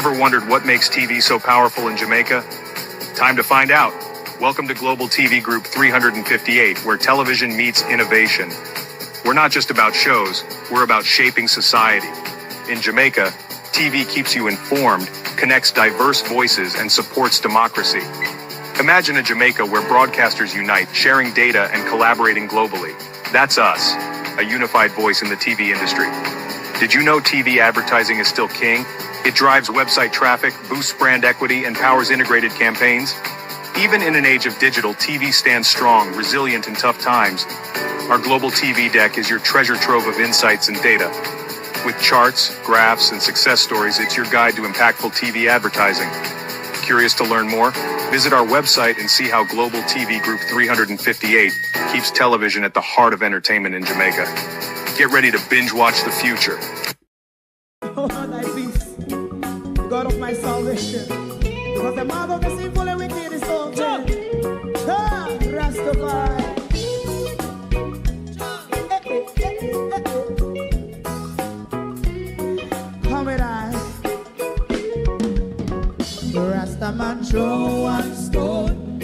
Ever wondered what makes TV so powerful in Jamaica? Time to find out. Welcome to Global TV Group 358, where television meets innovation. We're not just about shows, we're about shaping society. In Jamaica, TV keeps you informed, connects diverse voices, and supports democracy. Imagine a Jamaica where broadcasters unite, sharing data and collaborating globally. That's us, a unified voice in the TV industry. Did you know TV advertising is still king? It drives website traffic, boosts brand equity, and powers integrated campaigns. Even in an age of digital, TV stands strong, resilient in tough times. Our global TV deck is your treasure trove of insights and data. With charts, graphs, and success stories, it's your guide to impactful TV advertising. Curious to learn more? Visit our website and see how Global TV Group 358 keeps television at the heart of entertainment in Jamaica. Get ready to binge watch the future. Oh, thy peace, the God of my salvation, because the mouth of the sinful and wicked is open. Ah, Rastafari. Come with I. Rastaman throw one stone,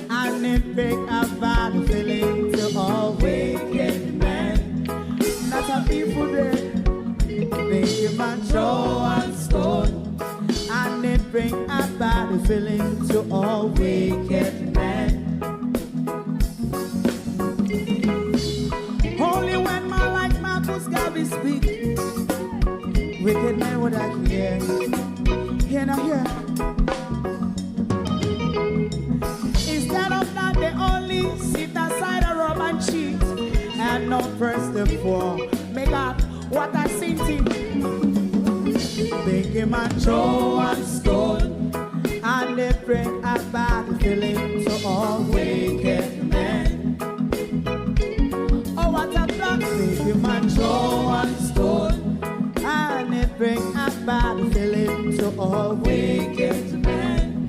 and it break a bad feeling to all wicked men. Not a people there. Make a man throw one stone, and it bring a bad feeling to all wicked men. Only when man like Marcus Garvey speak, wicked men would I hear. Hear now hear. Instead of that, they only sit aside a rub and cheat, and not first of all, make up what I seen to. Make him a throw one stone, and they bring a bad feeling to all wicked men. Oh, what a plan! Make him a throw one stone, and they bring a bad feeling to all wicked men.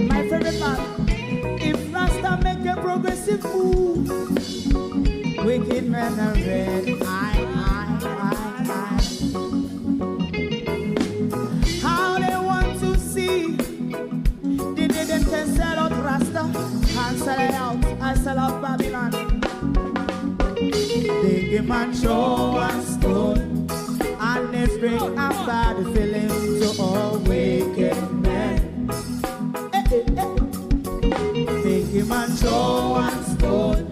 My favorite man, if Rasta make a progressive move, wicked men are red, I. How they want to see the day them can sell out Rasta and sell it out, and sell out Babylon. They give man show one stone, and they bring a bad feeling to all wicked men. They give man show one stone,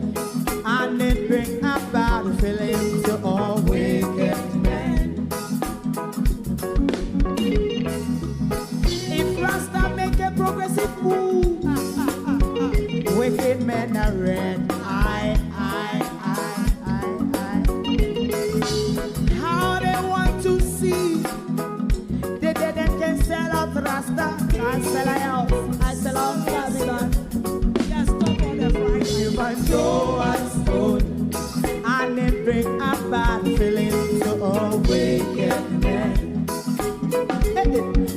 and it bring a bad feeling to all wicked men. If Rasta make a progressive move, wicked men are red. How they want to see the dead and can sell out Rasta, I sell out, I sell out Babylon. Just stop on the Friday. You might show us stone, and it bring a bad feeling to all wicked men.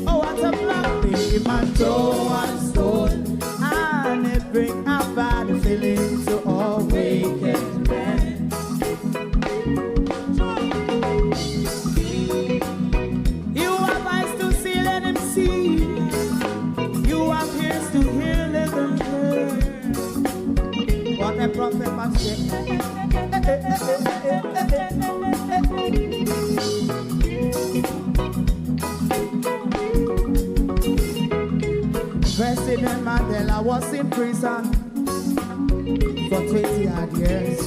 Oh, what a black baby man throw one stone, and it bring a bad feeling to all wicked men. You have eyes to see, let him see. You have ears to hear, let them hear. What a prophet must say. President Mandela was in prison for 20 odd years.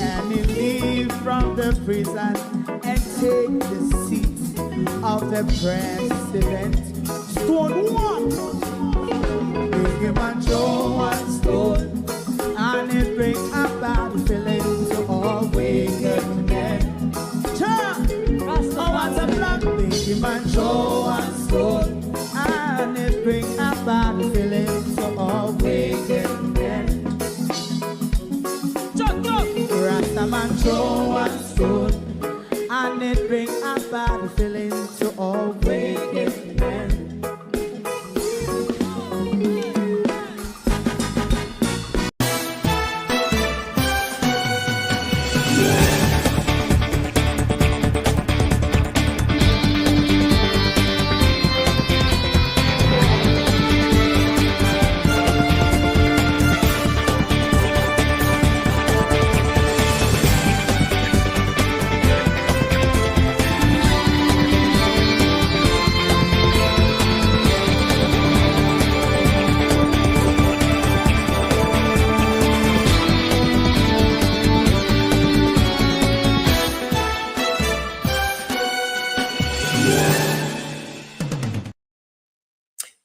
And he leave from the prison and take the seat of the president. Stone one. Big him and throw one stone, and it bring a bad feeling to all wicked men. Oh, what's a black? Big him and throw one stone, and it bring a bad feeling to all wicked men. Rastaman throw one stone, and it bring a bad feeling to all wicked men.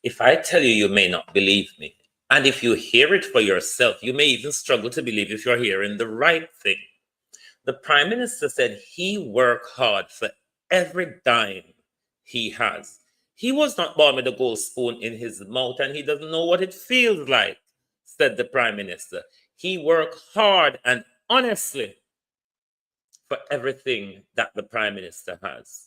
If I tell you, you may not believe me. And if you hear it for yourself, you may even struggle to believe if you're hearing the right thing. The Prime Minister said he worked hard for every dime he has. He was not born with a gold spoon in his mouth and he doesn't know what it feels like, said the Prime Minister. He worked hard and honestly for everything that the Prime Minister has.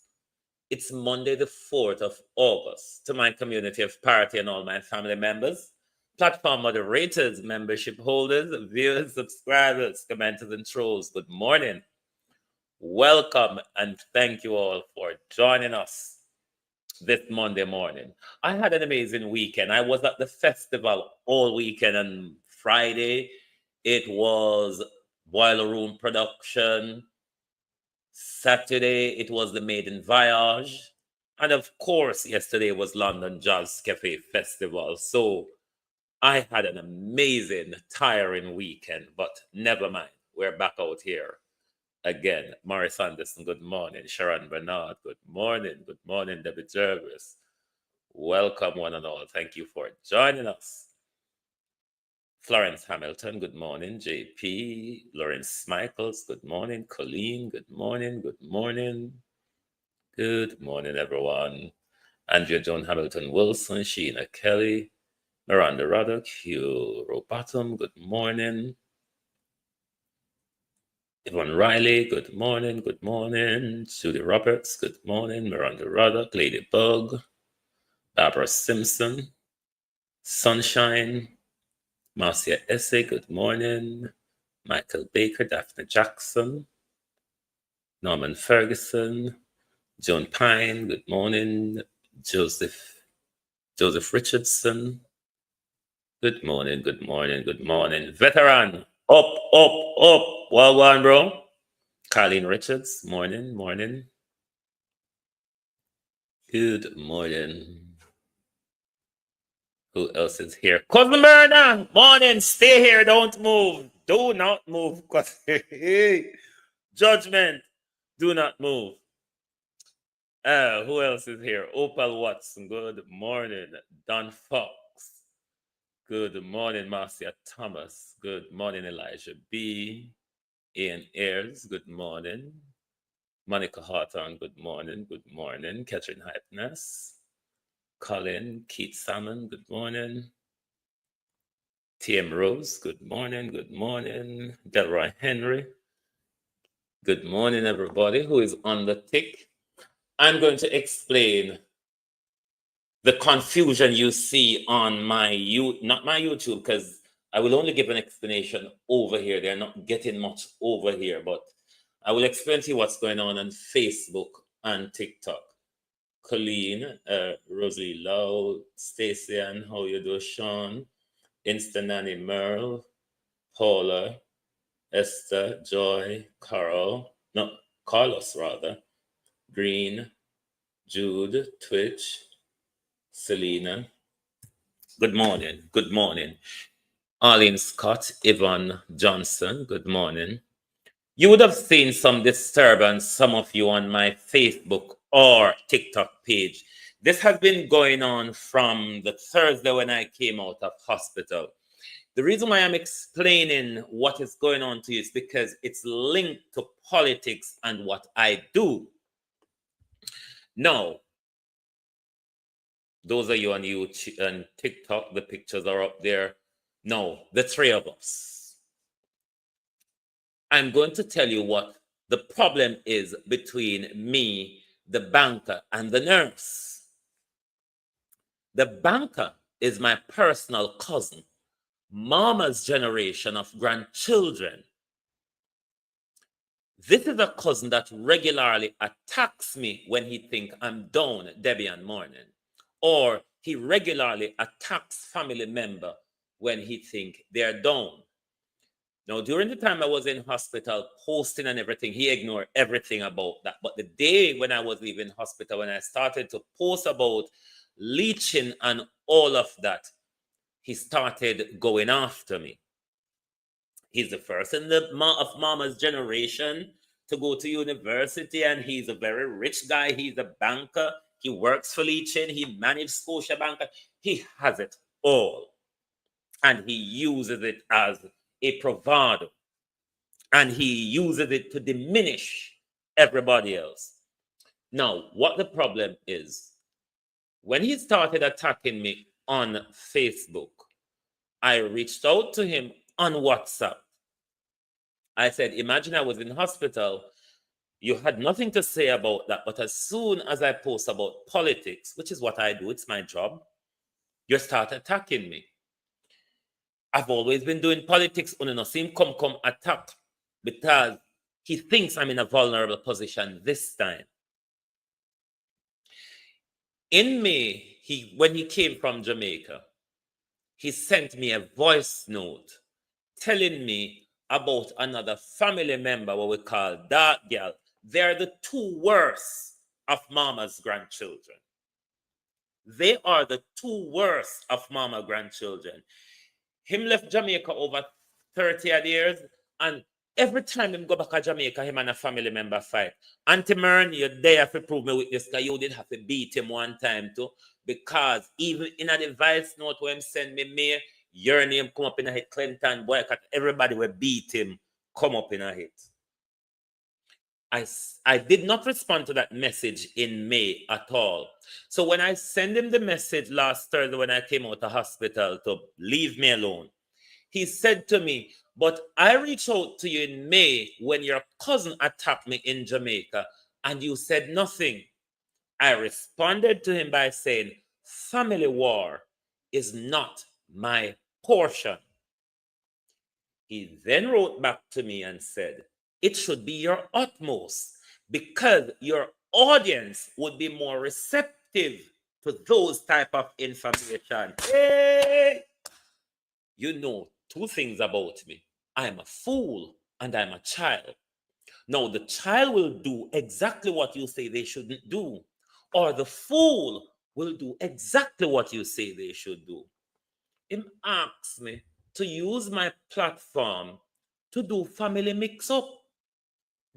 It's Monday, the 4th of August. To my community of party and all my family members, platform moderators, membership holders, viewers, subscribers, commenters, and trolls, good morning. Welcome and thank you all for joining us this Monday morning. I had an amazing weekend. I was at the festival all weekend, and Friday it was Boiler Room production. Saturday it was the Maiden Voyage. And of course, yesterday was London Jazz Cafe Festival. So I had an amazing, tiring weekend, but never mind. We're back out here again. Morris Anderson, good morning. Sharon Bernard, good morning. Good morning, Debbie Jervis. Welcome, one and all. Thank you for joining us. Florence Hamilton, good morning. JP, Lawrence Michaels, good morning. Colleen, good morning. Good morning. Good morning, everyone. Andrea Joan Hamilton Wilson, Sheena Kelly, Miranda Ruddock, Hugh Robotham, good morning. Yvonne Riley, good morning. Good morning. Judy Roberts, good morning. Miranda Ruddock, Ladybug, Barbara Simpson, Sunshine, Marcia Essay, good morning. Michael Baker, Daphne Jackson, Norman Ferguson, Joan Pine, good morning. Joseph Richardson, good morning, good morning, good morning. Veteran, up, up, up. Well one, bro. Colleen Richards, morning, morning. Good morning. Who else is here? Cousin Myrna, morning. Stay here, don't move. Do not move. Judgment, do not move. Who else is here? Opal Watson, good morning. Don Fox, good morning. Marcia Thomas, good morning. Elijah B. Ian Ayers, good morning. Monica Hawthorne, good morning. Good morning. Catherine Hypeness, Colin, Keith Salmon, good morning. TM Rose, good morning. Good morning. Delroy Henry, good morning, everybody who is on the tick. I'm going to explain the confusion you see on not my YouTube, because I will only give an explanation over here. They're not getting much over here, but I will explain to you what's going on Facebook and TikTok. Colleen, Rosalie Lowe, Stacey, and how you do, Sean, Insta Nanny Merle, Paula, Esther, Joy, Carlos rather, Green, Jude, Twitch, Selena. Good morning. Good morning. Arlene Scott, Yvonne Johnson, good morning. You would have seen some disturbance, some of you, on my Facebook or TikTok page. This has been going on from the Thursday when I came out of hospital. The reason why I'm explaining what is going on to you is because it's linked to politics and what I do. Now, those of you on YouTube and TikTok, the pictures are up there. No, the three of us. I'm going to tell you what the problem is between me, the banker, and the nurse. The banker is my personal cousin, mama's generation of grandchildren. This is a cousin that regularly attacks me when he thinks I'm down, Debbie and Morning. Or he regularly attacks family member when he think they're down. Now, during the time I was in hospital, posting and everything, he ignored everything about that. But the day when I was leaving hospital, when I started to post about leeching and all of that, he started going after me. He's the first in of mama's generation to go to university, and he's a very rich guy. He's a banker. He works for Leechin. He managed Scotia Bank. He has it all. And he uses it as a bravado. And he uses it to diminish everybody else. Now, what the problem is, when he started attacking me on Facebook, I reached out to him on WhatsApp. I said, imagine I was in hospital. You had nothing to say about that. But as soon as I post about politics, which is what I do, it's my job, you start attacking me. I've always been doing politics on a same come attack because he thinks I'm in a vulnerable position this time. In May, when he came from Jamaica, he sent me a voice note telling me about another family member, what we call Dark Girl. They're the two worst of Mama's grandchildren. They are the two worst of Mama's grandchildren. Him left Jamaica over 30 odd years, and every time him go back to Jamaica, him and a family member fight. Auntie Mern, you're there to prove me with this, because you did have to beat him one time too, because even in a device note where him send me, your name come up in a hit, Clinton, boycott, everybody will beat him, come up in a hit. I did not respond to that message in May at all. So when I sent him the message last Thursday when I came out of the hospital to leave me alone, he said to me, but I reached out to you in May when your cousin attacked me in Jamaica and you said nothing. I responded to him by saying, family war is not my portion. He then wrote back to me and said, it should be your utmost because your audience would be more receptive to those type of information. Hey! You know two things about me. I'm a fool and I'm a child. Now, the child will do exactly what you say they shouldn't do, or the fool will do exactly what you say they should do. Him asks me to use my platform to do family mix-up.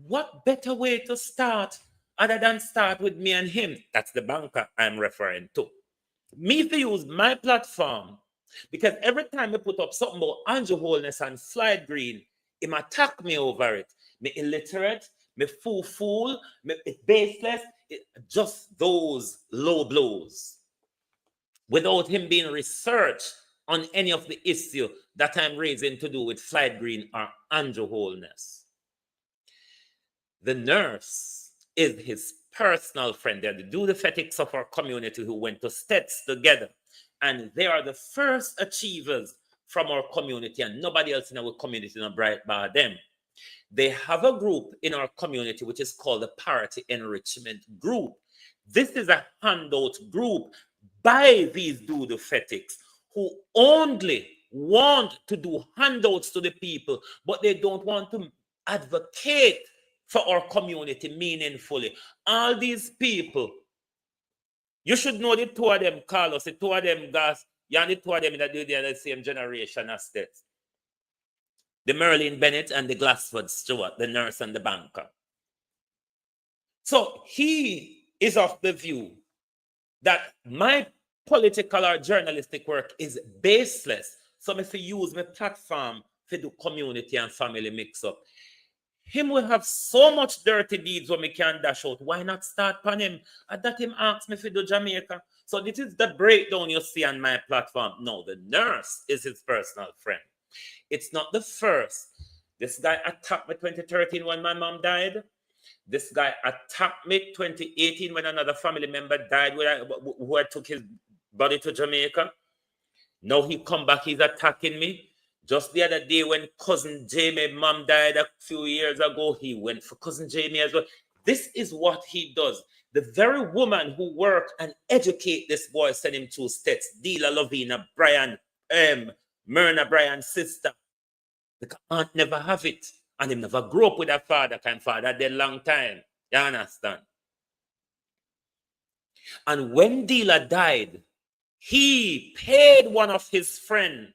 What better way to start other than start with me and him? That's the banker I'm referring to. Me to use my platform, because every time I put up something about Andrew Holness and Slide Green, him attack me over it. Me illiterate, me fool, me baseless, just those low blows. Without him being researched on any of the issue that I'm raising to do with Slide Green or Andrew Holness. The nurse is his personal friend. They're the do-the-fetics of our community who went to Stets together. And they are the first achievers from our community, and nobody else in our community is bright by them. They have a group in our community which is called the Parity Enrichment Group. This is a handout group by these do-the-fetics who only want to do handouts to the people, but they don't want to advocate for our community meaningfully. All these people, you should know the two of them, Carlos, the two of them, Gas, and the two of them that do the same generation as that. The Merlin Bennett and the Glassford Stewart, the nurse and the banker. So he is of the view that my political or journalistic work is baseless. So if I use my platform to do community and family mix-up, him will have so much dirty deeds when we can dash out. Why not start on him? And that him asked me to do Jamaica. So this is the breakdown you see on my platform. No, the nurse is his personal friend. It's not the first. This guy attacked me 2013 when my mom died. This guy attacked me 2018 when another family member died who I took his body to Jamaica. Now he come back, he's attacking me. Just the other day when cousin Jamie, mom died a few years ago, he went for cousin Jamie as well. This is what he does. The very woman who work and educate this boy, send him to States, Dila Lovina, Brian, Myrna Brian's sister. The aunt never have it. And him never grew up with a father, kind of father dead long time. You understand? And when Dila died, he paid one of his friends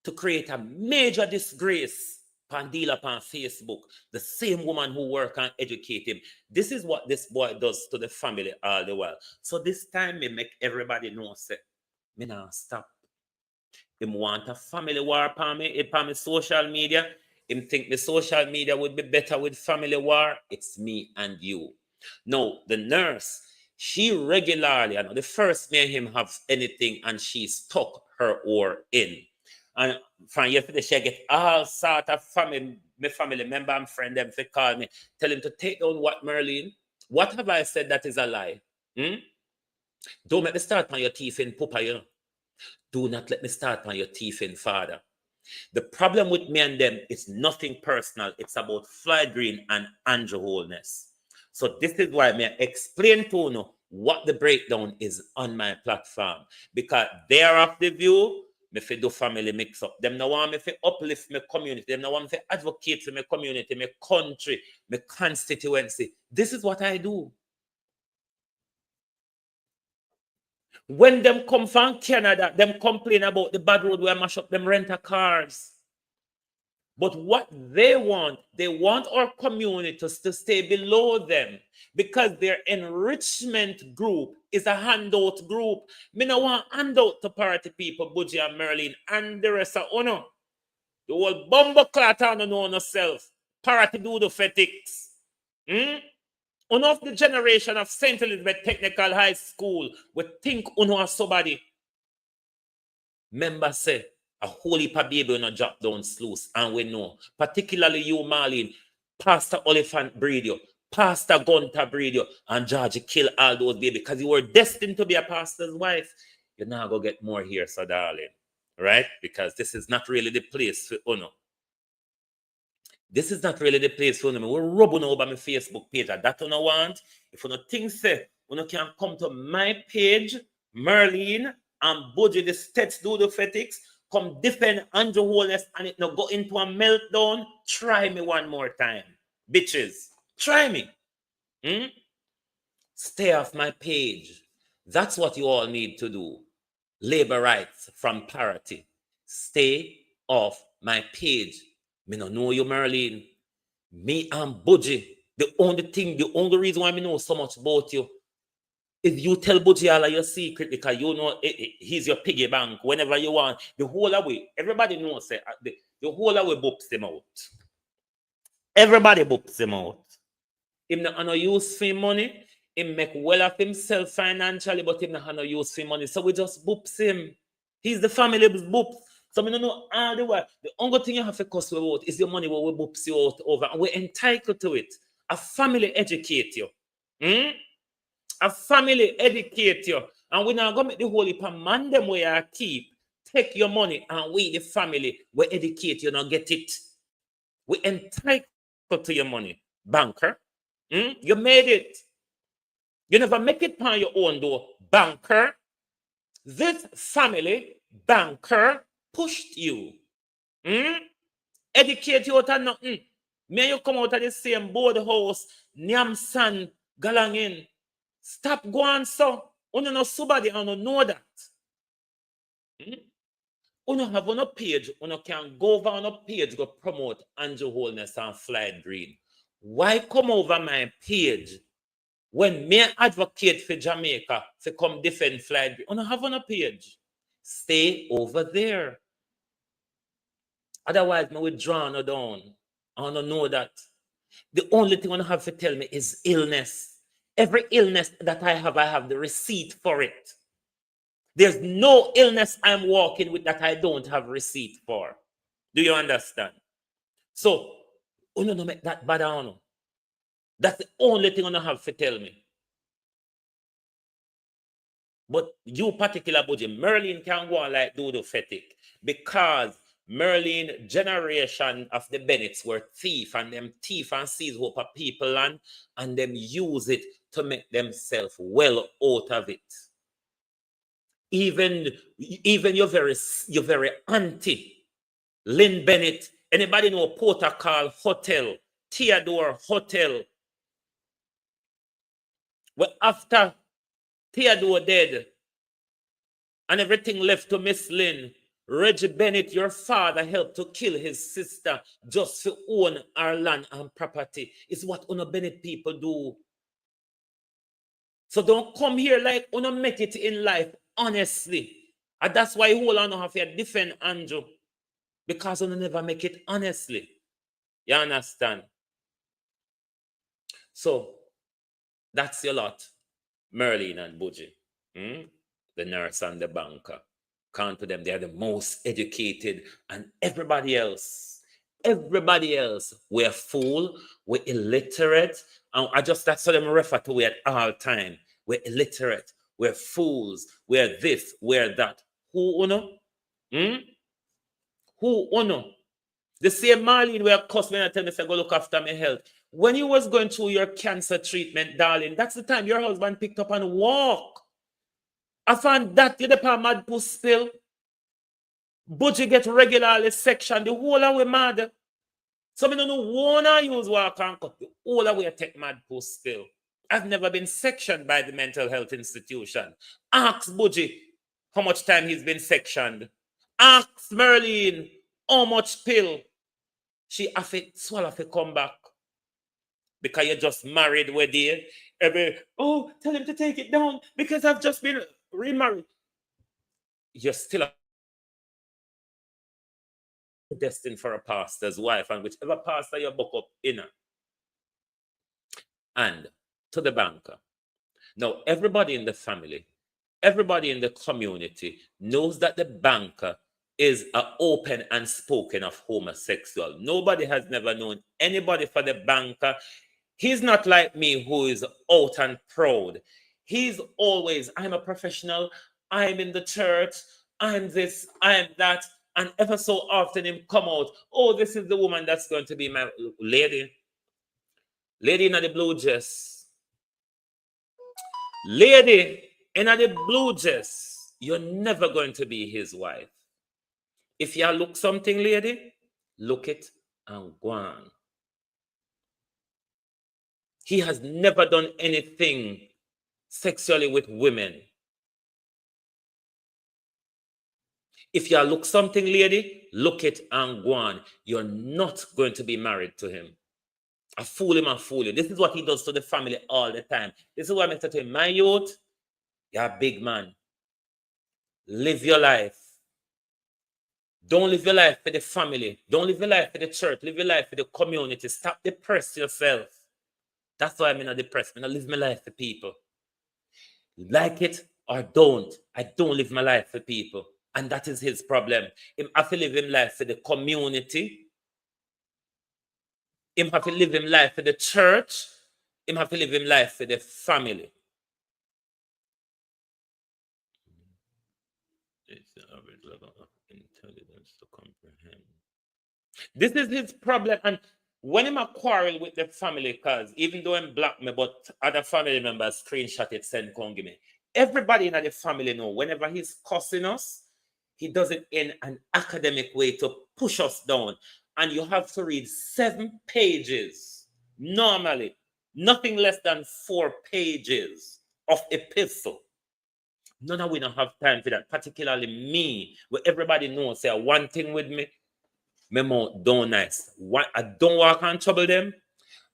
to create a major disgrace Pandila on Facebook, the same woman who work and educate him. This is what this boy does to the family all the while. So this time me make everybody know, say, me now stop. Him want a family war upon me social media. Him think the social media would be better with family war. It's me and you. No, the nurse, she regularly, I know the first me and him have anything and she stuck her oar in. And from yesterday, she get all sort of family, my family member and friend them to call me, tell him to take down what Merlin. What have I said that is a lie? Hmm? Don't make me start on your teeth in Papa, you know. Do not let me start on your teeth in Father. The problem with me and them is nothing personal. It's about Fly Green and Andrew Holness. So this is why I explain to you what the breakdown is on my platform. Because they are of the view, me fi do family mix up. Them no want me fi uplift my community. Them no want me fi advocate for my community, my country, my constituency. This is what I do. When them come from Canada, them complain about the bad road where mash up them renter cars. But what they want our communities to stay below them because their enrichment group is a handout group. Me no want handout to party people, Budgie and Merlin, and the rest of Uno. The whole bumbo clat on know yourself. Party do the fetics. Uno of the generation of St. Elizabeth Technical High School we think uno as somebody. Member say a whole heap of baby on a drop down sluice, and we know, particularly you, Marlene, Pastor Oliphant breed you, Pastor Gunter breed you, and Georgie kill all those babies because you were destined to be a pastor's wife. You're not going to get more here, so darling, right? Because this is not really the place for Uno. This is not really the place for Uno. We're rubbing over my Facebook page. That you want. If you think say, Uno can come to my page, Merlene, and Budgie the States do the fetics, come defend Andrew Holness and it no go into a meltdown, try me one more time. Bitches, try me. Stay off my page. That's what you all need to do. Labor rights from parity. Stay off my page. Me no know you, Merlene. Me and Budgie. The only reason why me know so much about you is you tell Budgie all of your secret because you know he's your piggy bank whenever you want. The whole away, everybody knows that the whole away boops him out. Everybody boops him out. Him not no use for money. Him make well of himself financially, but him not no use for money. So we just boops him. He's the family's boops. So we don't know all the way. The only thing you have to cost out is your money what we boops you out over. And we're entitled to it. A family educate you. A family educate you. And we're not going to make the whole heap of man them where I keep. Take your money and we, the family, we educate you, not get it. We entitled to your money. Banker. You made it. You never make it on your own though. Banker. This family, banker, pushed you. Educate you out of nothing. May you come out of the same board house, Nyamsan, Galangin. Stop going so. Uno no somebody and know that. Uno have on a page, uno can go over on a page, go promote Andrew Holness and Fly Green. Why come over my page when me advocate for Jamaica to come defend Fly Green? Uno have on a page. Stay over there. Otherwise, me withdraw no down. I want to know that. The only thing I have to tell me is illness. Every illness that I have the receipt for it. There's no illness I'm walking with that I don't have receipt for. Do you understand? So, you don't make that bad on. That's the only thing I have to tell me. But you particular Budgie, Merlin can go on like do the fetic because Merlin generation of the Bennetts were thief and them thief and seize hope of people land and them use it to make themselves well out of it. Even your very auntie, Lynn Bennett, anybody know Protocol Hotel, Theodore Hotel? Well, after Theodore dead and everything left to Miss Lynn, Reggie Bennett, your father helped to kill his sister just to own our land and property. It's what Una Bennett people do. So don't come here like Una make it in life, honestly. And that's why hold on have to defend Andrew. Because Una never make it honestly. You understand? So that's your lot, Merlin and Budgie. The nurse and the banker. Count to them, they are the most educated, and everybody else, we're fool, we're illiterate, and that's how them refer to we at all time. We're illiterate, we're fools, we're this, we're that. Who uno? Who uno? The same Marlene where cuss when I tell me say go look after my health. When you was going through your cancer treatment, darling, that's the time your husband picked up and walk. I found that you the mad puss still. Budgie get regularly section. The whole of we mad. So I don't know one I use walk and cut. The whole of we take mad puss still. I've never been sectioned by the mental health institution. Ask Budgie how much time he's been sectioned. Ask Merlin how much pill. She have to swallow to come back. Because you just married with you. Tell him to take it down because I've just been remarried. You're still destined for a pastor's wife, and whichever pastor you book up in. And to the banker. Now, everybody in the family, everybody in the community knows that the banker is an open and spoken of homosexual. Nobody has never known anybody for the banker. He's not like me who is out and proud. He's always, I'm a professional, I'm in the church, I'm this, I'm that. And ever so often him come out, this is the woman that's going to be my lady. Lady in the blue dress. Lady in the blue dress. You're never going to be his wife. If you look something, lady, look it and go on. He has never done anything sexually with women. If you look something, lady, look it and go on. You're not going to be married to him. I fool him and fool you. This is what he does to the family all the time. This is what I say to him, my youth, you're a big man. Live your life. Don't live your life for the family. Don't live your life for the church. Live your life for the community. Stop depressing yourself. That's why I'm not depressed. I live my life for people. Like it or don't. I don't live my life for people. And that is his problem. Him have to live his life for the community. Him have to live his life for the church. Him have to live his life for the family. It's the average level of intelligence to comprehend. This is his problem. And when him a quarrel with the family, because even though him block me, but other family members screenshot it, send come give me. Everybody in the family know whenever he's cussing us, he does it in an academic way to push us down. And you have to read 7 pages, normally, nothing less than 4 pages of epistle. None of we don't have time for that, particularly me, where everybody knows, say one thing with me, my mouth don't nice. I don't walk and trouble them.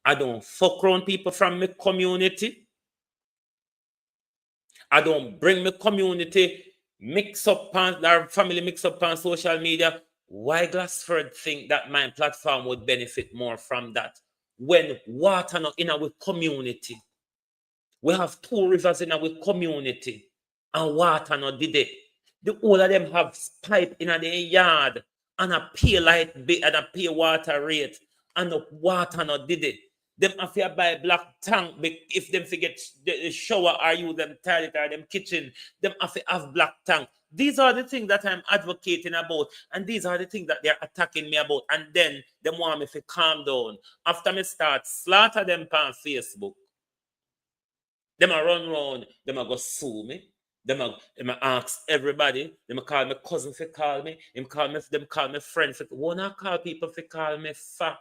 I don't fuck around people from my community. I don't bring my community mix up on our family mix up on social media. Why Glassford think that my platform would benefit more from that? When water not in our community. We have 2 rivers in our community and water not did it. The all of them have pipe in their yard and a pay light bill and a pay water rate and the water not did it. Them have to buy black tank if them forget the shower or use them toilet or them kitchen. Them have to have black tank. These are the things that I'm advocating about, and these are the things that they're attacking me about. And then them want me to calm down. After me start slaughter them on Facebook, them a run round, them a go sue me. Them a ask everybody. Them a call me cousin for call me. Them call me friend for. Wanna call people for call me fa?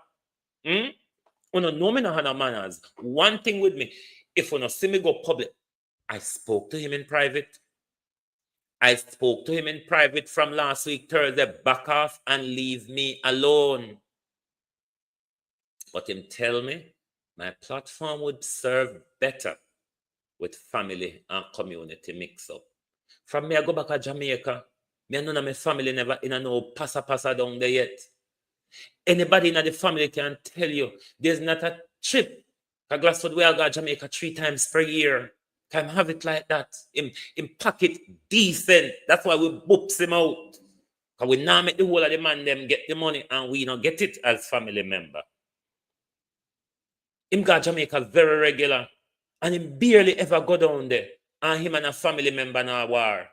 You know me no have no manners. One thing with me, if you see me go public, I spoke to him in private. I spoke to him in private from last week, Thursday. Back off and leave me alone. But him tell me my platform would serve better with family and community mix up. From me, I go back to Jamaica. Me and none of my family never in a no passa down there yet. Anybody in the family can tell you there's not a trip. A Glassford we all go to Jamaica 3 times per year. Can have it like that. In pocket decent. That's why we boops him out. Because we now make the whole of the man them get the money and we don't get it as family member. Him go to Jamaica very regular. And him barely ever go down there. And him and a family member now war.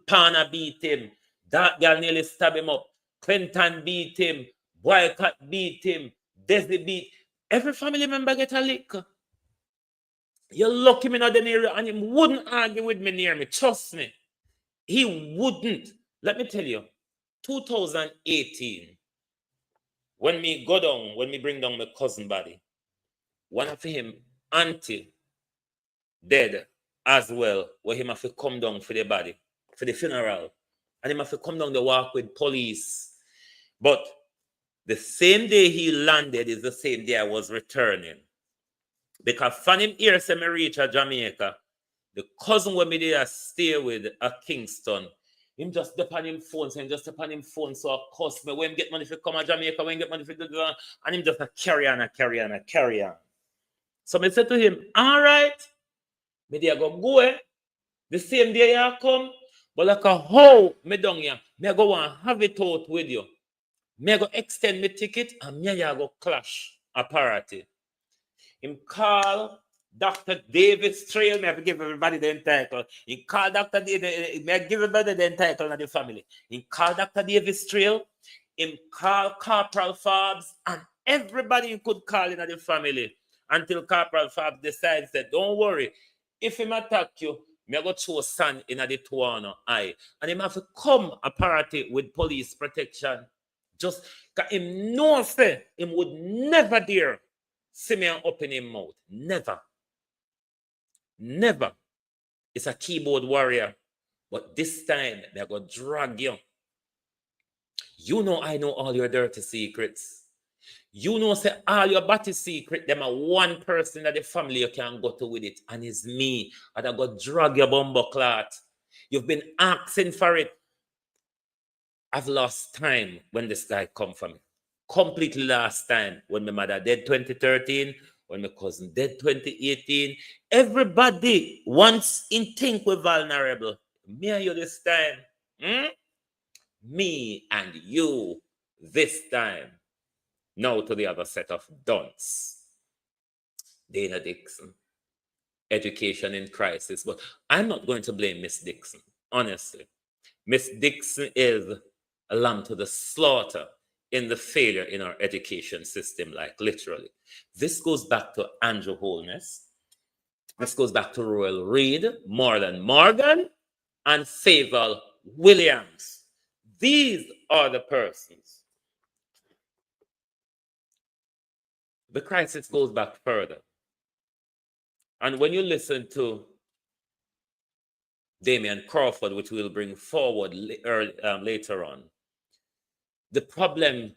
Pana beat him. That girl nearly stab him up. Clinton beat him. Boycott beat him. Desi beat. Every family member get a lick. You look him in the area and he wouldn't argue with me near me. Trust me. He wouldn't. Let me tell you. 2018. When me go down, when me bring down my cousin body, one of him auntie dead as well, where him have to come down for the body, for the funeral. And him have to come down the walk with police. But the same day he landed is the same day I was returning. Because from him here, say me reach a Jamaica, the cousin when me there stay with at Kingston, him just depend him phone, so him just depend him phone, so I cost me when him get money for come to Jamaica, when him get money for do that, and him just a carry on. So me said to him, all right, me there go the same day you come, but like a how me down here, me go and have it out with you. Me go extend my ticket and me go clash a party. Him call Dr. David Strail. Me have to give everybody the entitle. He call Dr. David. Me give everybody the entitle of the family. He call Dr. David Strail. Him call Corporal Fabs and everybody you could call in the family until Corporal Fabs decides that don't worry. If him attack you, me go throw sand in the Tuano eye. And him have to come a party with police protection. Just because him know say him would never dare see me and open him mouth. Never. Never. It's a keyboard warrior. But this time, they're going to drag you. You know I know all your dirty secrets. You know say all your body secret, them are one person that the family you can go to with it. And it's me. And I go drag your bumbo clot. You've been asking for it. I've lost time when this guy come for me. Completely lost time when my mother dead 2013, when my cousin dead 2018. Everybody once in think we're vulnerable. Me and you this time. Me and you this time. Now to the other set of dunce. Dana Dixon. Education in crisis. But I'm not going to blame Miss Dixon, honestly. Miss Dixon is a lamb to the slaughter in the failure in our education system, like literally. This goes back to Andrew Holness. This goes back to Royal Reed, Marlon Morgan, and Faval Williams. These are the persons. The crisis goes back further. And when you listen to Damian Crawford, which we'll bring forward later on, the problem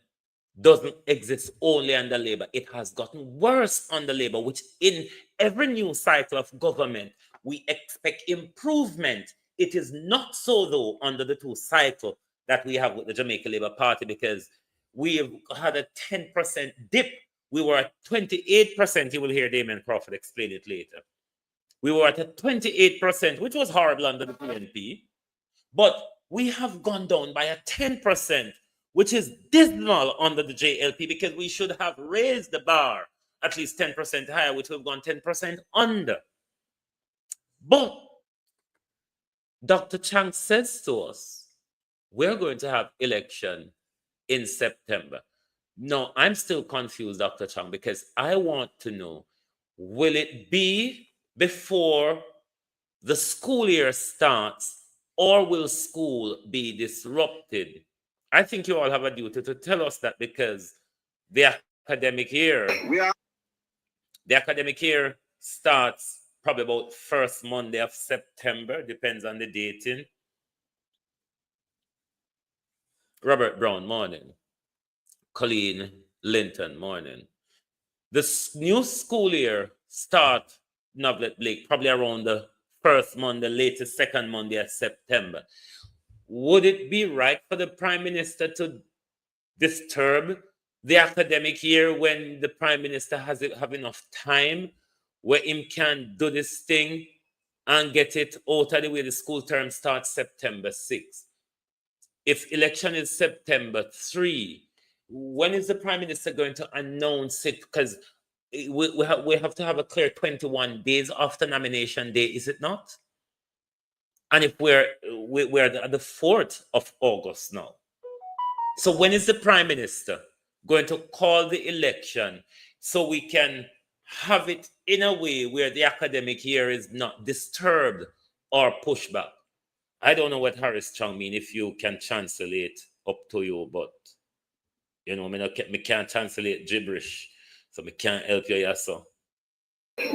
doesn't exist only under Labour. It has gotten worse under Labour, which in every new cycle of government, we expect improvement. It is not so, though, under the 2 cycle that we have with the Jamaica Labour Party, because we have had a 10% dip. We were at 28%. You will hear Damian Crawford explain it later. We were at a 28%, which was horrible under the PNP. But we have gone down by a 10%, which is dismal under the JLP, because we should have raised the bar at least 10% higher, which we've gone 10% under. But Dr. Chang says to us, we're going to have election in September. No, I'm still confused, Dr. Chang, because I want to know, will it be before the school year starts, or will school be disrupted? I think you all have a duty to tell us that, because the academic year starts probably about first Monday of September, depends on the dating. Robert Brown, morning. Colleen Linton, morning. The new school year start, Novelet Blake, probably around the first Monday, latest second Monday of September. Would it be right for the Prime Minister to disturb the academic year when the Prime Minister have enough time where him can do this thing and get it out of the way? The school term starts September 6th. If election is September 3, when is the Prime Minister going to announce it? Because we have to have a clear 21 days after nomination day, is it not? And if we're at the 4th of August now. So when is the Prime Minister going to call the election so we can have it in a way where the academic year is not disturbed or pushed back? I don't know what Harris Chung mean, if you can translate, up to you, but you know, me can't translate gibberish, so me can't help you, yes, sir.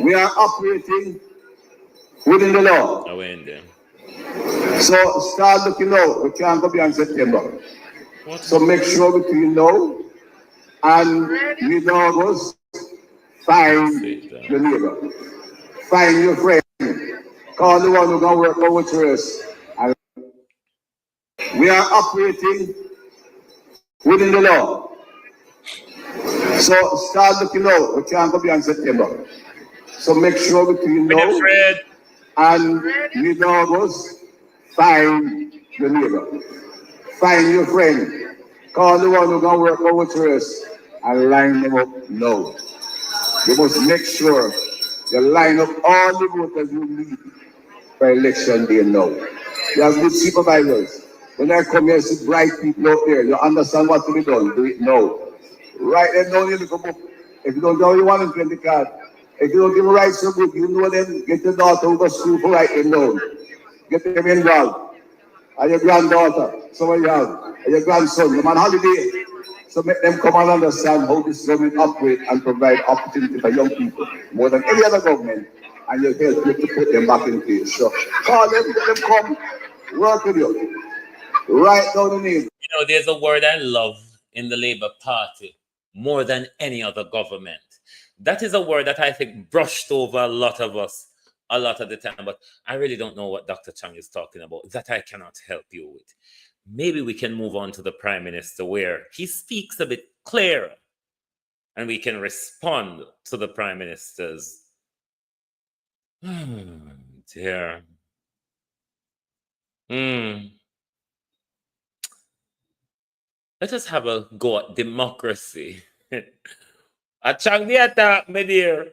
We are operating within the law. I went there. So start looking out. We can't go beyond September. What? So make sure between now and mid-August, find your neighbor, find your friend, call the one who's going to work over to us. And we are operating within the law. So start looking out. We can't go beyond September. So make sure between now and mid-August, find your neighbor, find your friend, call the one who's going to work over to us, and line them up now. You must make sure you line up all the voters you need for election day now. You have good supervisors. When I come here, see bright people out there, you understand what to be done, do it now. Write them down in the book. If you don't know you want them, 20 card. If you don't give them right so good, you know them, get your daughter who goes to school for write them down. Get them involved. And your granddaughter, some of you have, and your grandson, them on holiday. So make them come and understand how this government operates and provide opportunity for young people more than any other government. And you help you to put them back in place. So call them, let them come, work with you. Write down the name. You know, there's a word I love in the Labour Party more than any other government. That is a word that I think brushed over a lot of us a lot of the time, but I really don't know what Dr. Chang is talking about. That I cannot help you with. Maybe we can move on to the Prime Minister where he speaks a bit clearer and we can respond to the Prime Minister's dear. Let us have a go at democracy. A Chang the attack, my dear.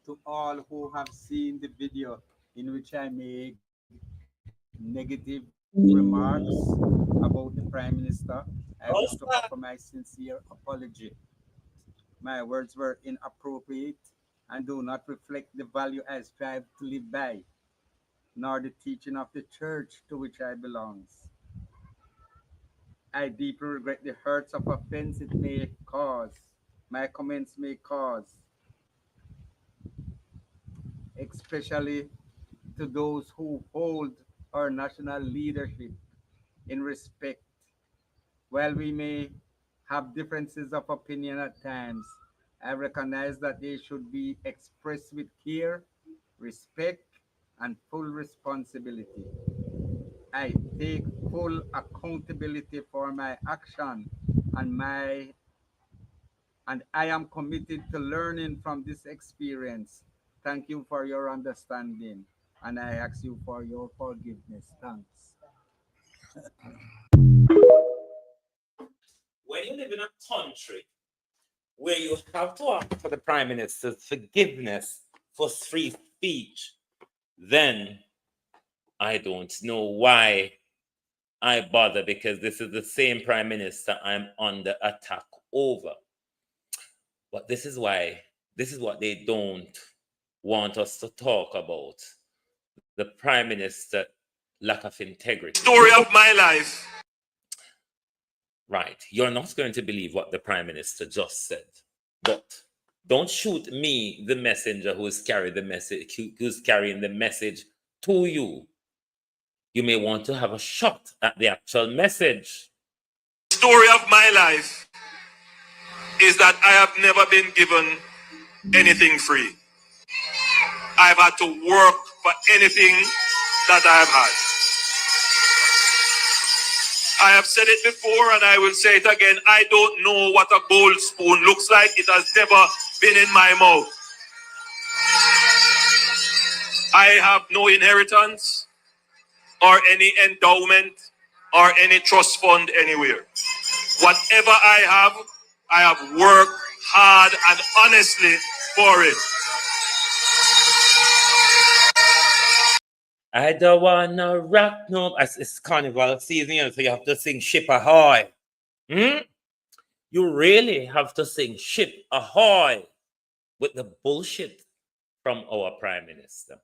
To all who have seen the video in which I made negative remarks about the Prime Minister, I wish to offer my sincere apology. My words were inappropriate and do not reflect the value I strive to live by, nor the teaching of the church to which I belong. I deeply regret the hurts of offense it may cause, my comments may cause, especially to those who hold our national leadership in respect. While we may have differences of opinion at times, I recognize that they should be expressed with care, respect, and full responsibility. I take full accountability for my action and I am committed to learning from this experience. Thank you for your understanding, and I ask you for your forgiveness. Thanks. When you live in a country where you have to ask for the Prime Minister's forgiveness for free speech, then I don't know why I bother, because this is the same Prime Minister I'm under attack over. But this is what they don't want us to talk about. The Prime Minister lack of integrity. Story of my life. Right. You're not going to believe what the Prime Minister just said. But don't shoot me, the messenger who's carrying the message to you. you may want to have a shot at the actual message. The story of my life is that I have never been given anything free. I've had to work for anything that I have had. I have said it before and I will say it again. I don't know what a gold spoon looks like. It has never been in my mouth. I have no inheritance or any endowment or any trust fund anywhere. Whatever I have worked hard and honestly for it. I don't wanna rock no. It's carnival season, so you have to sing Ship Ahoy. You really have to sing Ship Ahoy with the bullshit from our Prime Minister.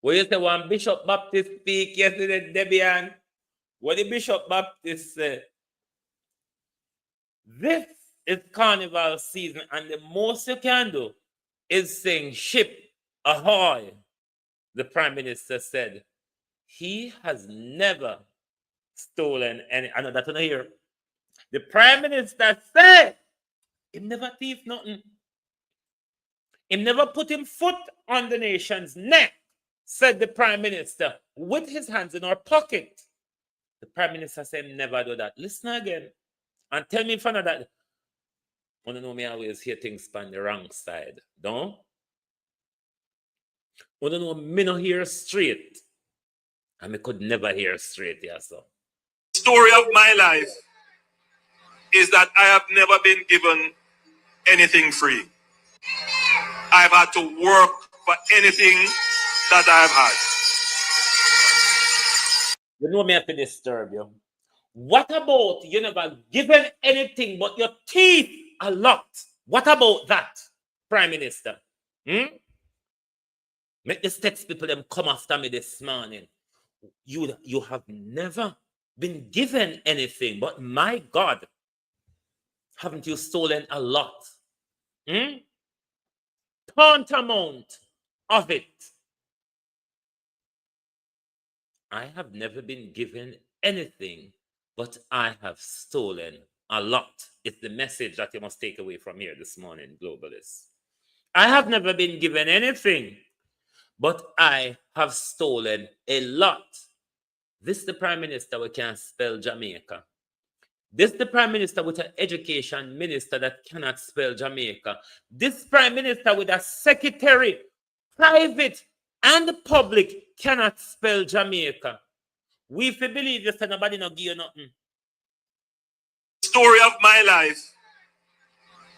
What you say one Bishop Baptist speak yesterday, Debian? What the Bishop Baptist said? This is carnival season, and the most you can do is sing Ship Ahoy. The Prime Minister said he has never stolen any. I know that on here. The Prime Minister said he never thief nothing. He never put him foot on the nation's neck, said the Prime Minister, with his hands in our pocket. The Prime Minister said never do that. Listen again and tell me in front of that. Want to know me always hear things on the wrong side, don't? Want to know me no hear straight, and me could never hear straight, yeah, so. The story of my life is that I have never been given anything free. I've had to work for anything that I've had. You know me have to disturb you. What about you never given anything but your teeth a lot? What about that, Prime Minister? Make the text people them come after me this morning. You have never been given anything, but my God, haven't you stolen a lot? Tantamount of it. I have never been given anything, but I have stolen a lot. It's the message that you must take away from here this morning, globalists. I have never been given anything, but I have stolen a lot. This is the Prime Minister who can't spell Jamaica. This is the Prime Minister with an education minister that cannot spell Jamaica. This Prime Minister with a secretary, private and public, cannot spell Jamaica. We if you believe you say nobody no give you nothing. The story of my life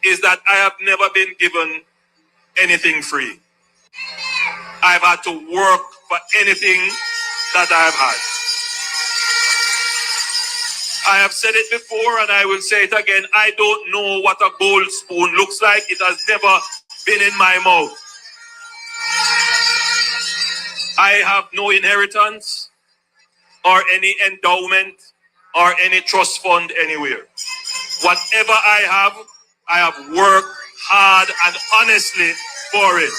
is that I have never been given anything free. I've had to work for anything that I've had. I have said it before and I will say it again. I don't know what a gold spoon looks like. It has never been in my mouth. I have no inheritance or any endowment or any trust fund anywhere. Whatever I have worked hard and honestly for it.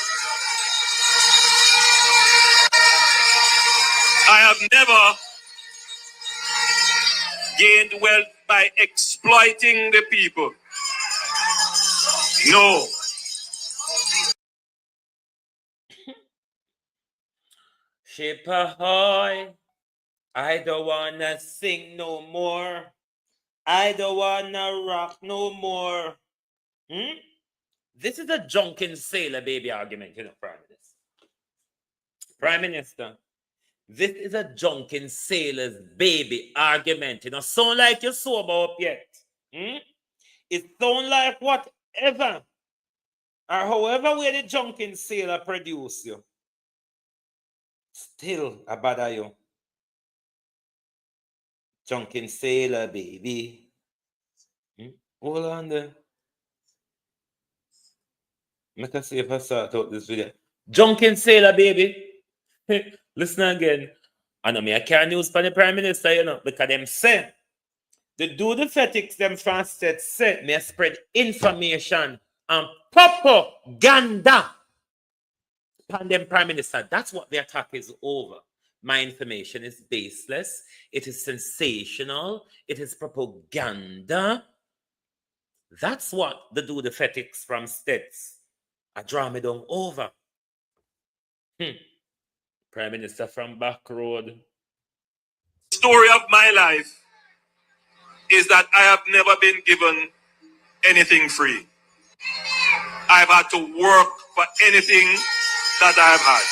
I have never gained wealth by exploiting the people. No. Ship ahoy, I don't wanna sing no more. I don't wanna rock no more. This is a drunken sailor baby argument, you know, Prime Minister. Prime Minister, this is a drunken sailor's baby argument. You know, sound like you're sober up yet. It sound like whatever or however way the drunken sailor produce you. Still a bother you. Drunken sailor baby. Hold on there. Make us see if I start out this video. Drunken sailor baby. Listen again. I know me I can't news for the Prime Minister, you know, because them say the do the fetics them fasted say may spread information and propaganda Pandem Prime Minister, that's what the attack is over. My information is baseless. It is sensational. It is propaganda. That's what the do the fetics from states are draw me down over. Prime Minister from back road. Story of my life is that I have never been given anything free. I've had to work for anything that I've had.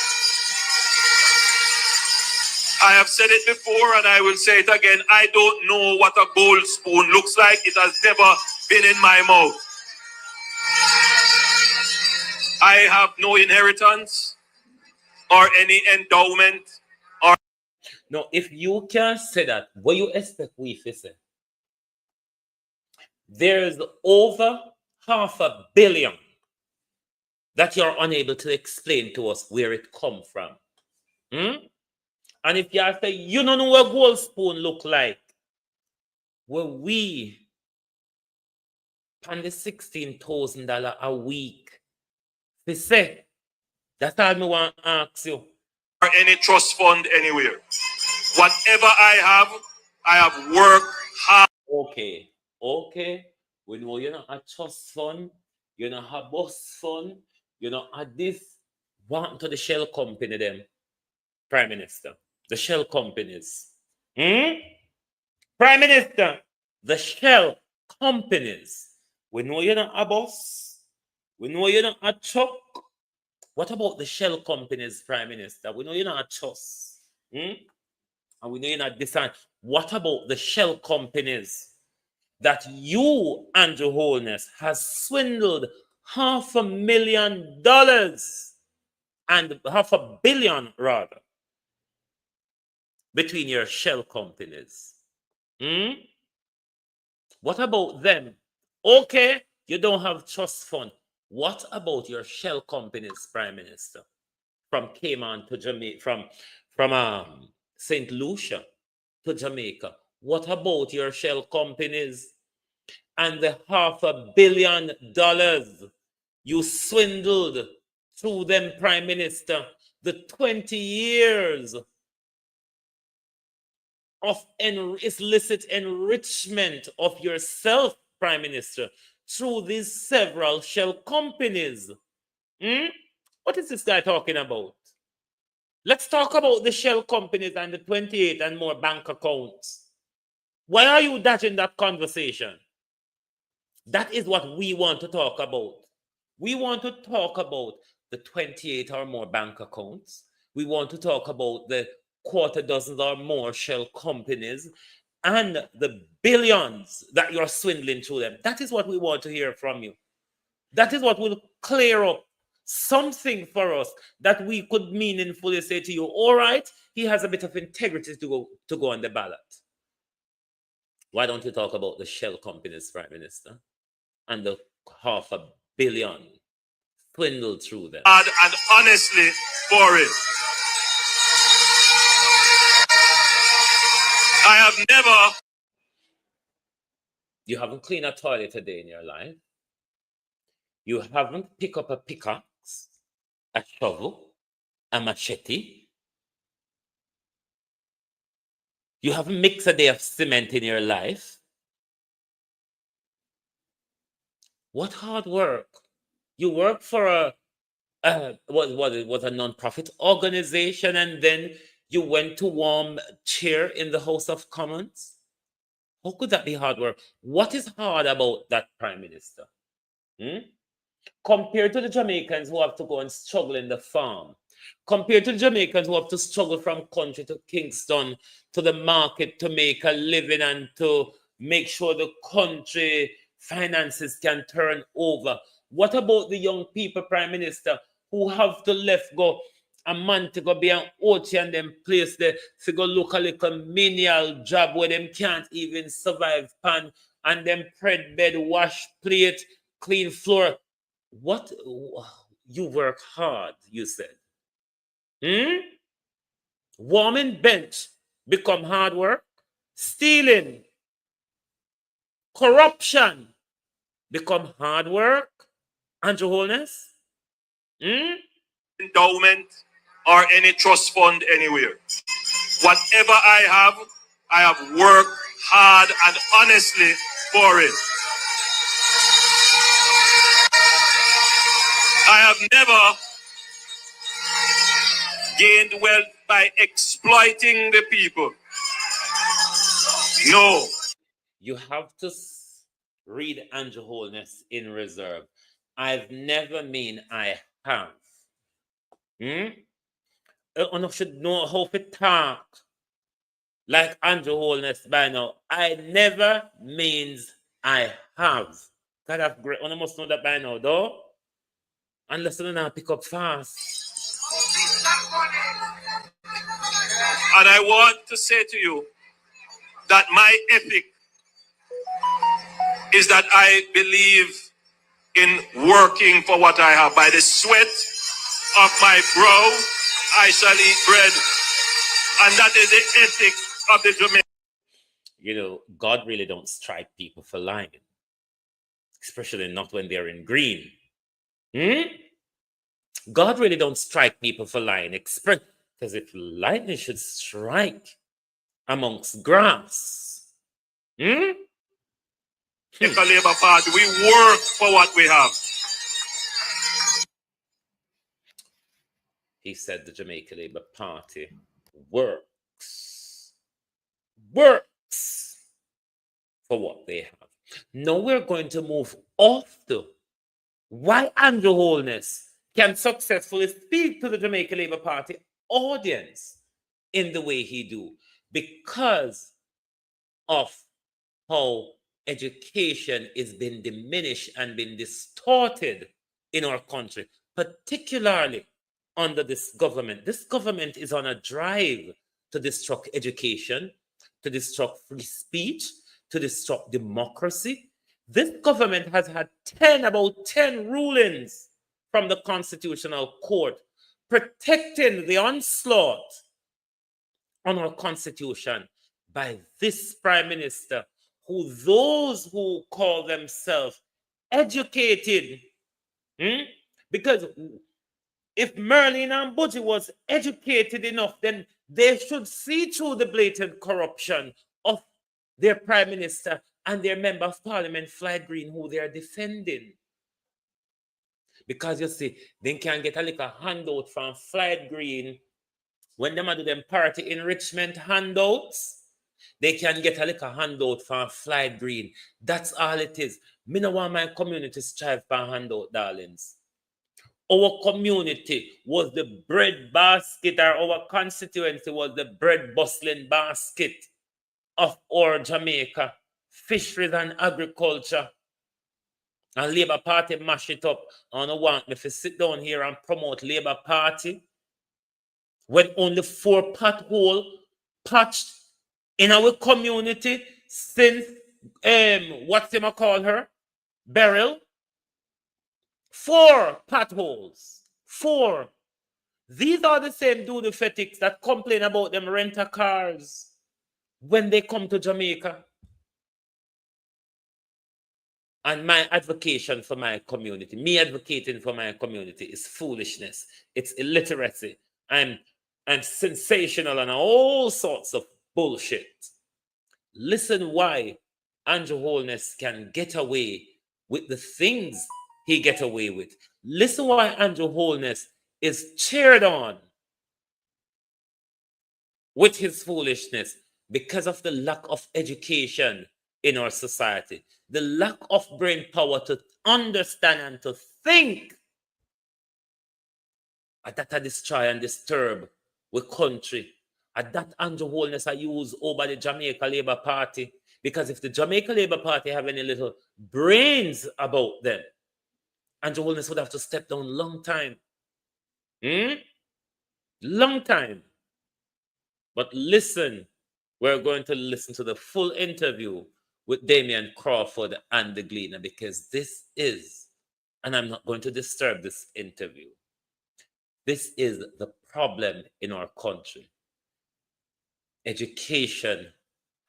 I have said it before and I will say it again. I don't know what a gold spoon looks like. It has never been in my mouth. I have no inheritance or any endowment or... No, if you can say that, what you expect we to say? There's over $500 million that you're unable to explain to us where it come from. And if you say, you don't know what gold spoon look like, well, we pay the $16,000 a week. They say, that's all I want to ask you. Or any trust fund anywhere. Whatever I have worked hard. Okay. We know you're not a trust fund, you're not a bus fund, you're not a this. Want to the shell company, them, Prime Minister. The shell companies. Prime Minister, the shell companies. We know you're not a bus. We know you're not a truck. What about the shell companies, Prime Minister? We know you're not a trust. And we know you're not design. What about the shell companies that you, Andrew Holness, has swindled $500,000 and $500 million rather between your shell companies? What about them? Okay, you don't have trust fund. What about your shell companies, Prime Minister? From Cayman to Jamaica, from St. Lucia to Jamaica. What about your shell companies and the $500 million you swindled through them, Prime Minister? The 20 years of illicit enrichment of yourself, Prime Minister, through these several shell companies. What is this guy talking about? Let's talk about the shell companies and the 28 and more bank accounts. Why are you dodging that conversation? That is what we want to talk about. We want to talk about the 28 or more bank accounts. We want to talk about the quarter dozen or more shell companies and the billions that you're swindling through them. That is what we want to hear from you. That is what will clear up something for us that we could meaningfully say to you, all right, he has a bit of integrity to go on the ballot. Why don't you talk about the shell companies, Prime Minister, and the $500 million swindled through them? And honestly for it. I have never... You haven't cleaned a toilet a day in your life. You haven't picked up a pickaxe, a shovel, a machete. You haven't mixed a day of cement in your life. What hard work? You work for a non-profit organization, and then you went to warm chair in the House of Commons. How could that be hard work? What is hard about that, Prime Minister? Compared to the Jamaicans who have to go and struggle in the farm, compared to the Jamaicans who have to struggle from country to Kingston to the market to make a living and to make sure the country finances can turn over. What about the young people, Prime Minister, who have to left go a man to go be an OT and then place there to go look a little menial job where them can't even survive pan and them spread bed, wash plate, clean floor? What? You work hard, you said. Warming bench become hard work. Stealing, corruption become hard work. Andrew Holness. endowment or any trust fund anywhere. Whatever I have worked hard and honestly for it. I have never gained wealth by exploiting the people. No. You have to read Andrew Holness in reserve. I've never mean I have. You should know how to talk like Andrew Holness by now. I never means I have. God have great. You must know that by now, though. Unless you don't pick up fast. And I want to say to you that my ethic is that I believe in working for what I have. By the sweat of my brow, I shall eat bread. And that is the ethic of the Jamaican. You know, God really don't strike people for lying. Especially not when they're in green. God really don't strike people for lying. Because if lightning should strike amongst grass. Labour Party, we work for what we have. He said the Jamaica Labour Party works for what they have. Now we're going to move off to why Andrew Holness can successfully speak to the Jamaica Labour Party audience in the way he do, because of how education is being diminished and been distorted in our country, particularly under this government. This government is on a drive to destruct education, to destruct free speech, to destruct democracy. This government has had about 10 rulings from the Constitutional Court protecting the onslaught on our Constitution by this Prime Minister, who those who call themselves educated, because if Merlin and Budgie was educated enough, then they should see through the blatant corruption of their Prime Minister and their Member of Parliament, Floyd Green, who they are defending. Because you see, they can get a little handout from Floyd Green. When they do them party enrichment handouts, they can get a little handout from Floyd Green. That's all it is. Me no want my community to strive for handout, darlings. Our community was the bread basket, or our constituency was the bread bustling basket of our Jamaica, fisheries and agriculture. And Labour Party mash it up. I don't want me to sit down here and promote Labour Party when only 4 potholes patched in our community since, what's him call her? Beryl. 4 potholes. 4. These are the same dude fetics that complain about them renter cars when they come to Jamaica. And my advocation for my community, me advocating for my community, is foolishness. It's illiteracy. I'm sensational and all sorts of bullshit. Listen why Andrew Holness can get away with the things he get away with. Listen why Andrew Holness is cheered on with his foolishness, because of the lack of education in our society, the lack of brain power to understand and to think. That destroy and disturb the country. That Andrew Holness I use over the Jamaica Labour Party, because if the Jamaica Labour Party have any little brains about them, Andrew Holness would have to step down long time. Long time. But listen, we're going to listen to the full interview with Damian Crawford and the Gleaner, because this is, and I'm not going to disturb this interview, this is the problem in our country. Education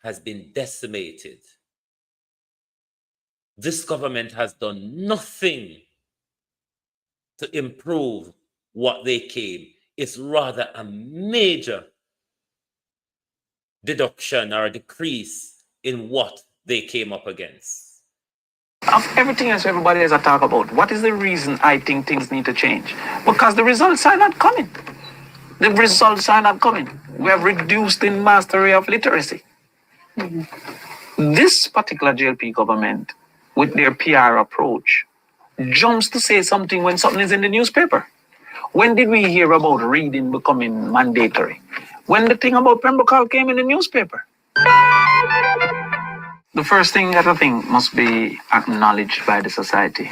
has been decimated. This government has done nothing to improve what they came. It's rather a major deduction or a decrease in what they came up against. Of everything else everybody has a talk about, what is the reason I think things need to change? Because the results are not coming. The results are not coming. We have reduced the mastery of literacy. This particular JLP government, with their PR approach, jumps to say something when something is in the newspaper. When did we hear about reading becoming mandatory? When the thing about Pembroke came in the newspaper. The first thing that I think must be acknowledged by the society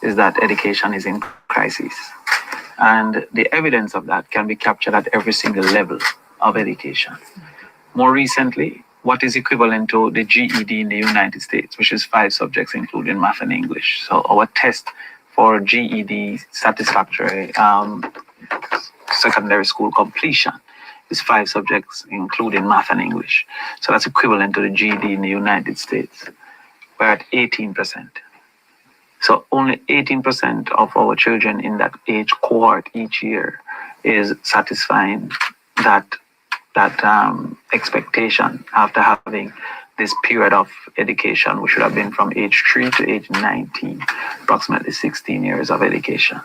is that education is in crisis. And the evidence of that can be captured at every single level of education. More recently, what is equivalent to the GED in the United States, which is 5 subjects, including math and English. So our test for GED satisfactory secondary school completion is 5 subjects, including math and English. So that's equivalent to the GED in the United States. We're at 18%. So only 18% of our children in that age cohort each year is satisfying that expectation after having this period of education, which should have been from age 3 to age 19, approximately 16 years of education.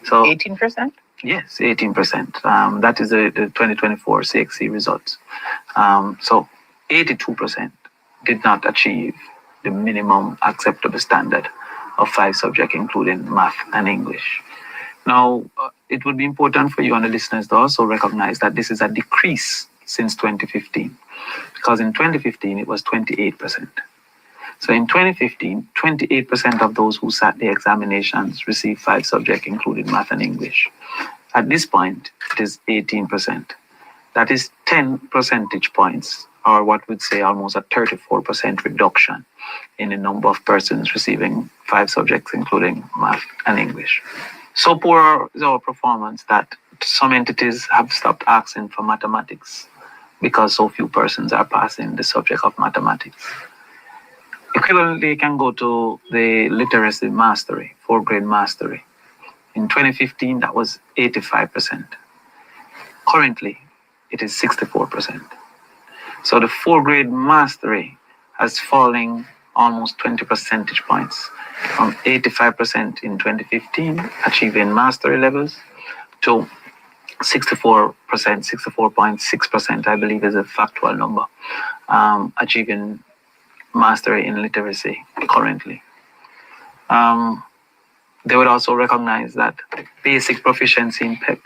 So 18%? Yes, 18%. That is the 2024 CXC results. So 82% did not achieve the minimum acceptable standard of 5 subjects, including math and English. Now, it would be important for you and the listeners to also recognize that this is a decrease since 2015, because in 2015 it was 28%. So in 2015, 28% of those who sat the examinations received 5 subjects, including math and English. At this point, it is 18%. That is 10 percentage points, or what we'd say almost a 34% reduction in the number of persons receiving 5 subjects, including math and English. So poor is our performance that some entities have stopped asking for mathematics because so few persons are passing the subject of mathematics. Equivalently, can go to the literacy mastery, 4th grade mastery. In 2015, that was 85%. Currently, it is 64%. So the 4th grade mastery has fallen almost 20 percentage points from 85% in 2015, achieving mastery levels, to 64%, 64.6%, I believe is a factual number, achieving mastery in literacy currently. They would also recognize that basic proficiency in PEP,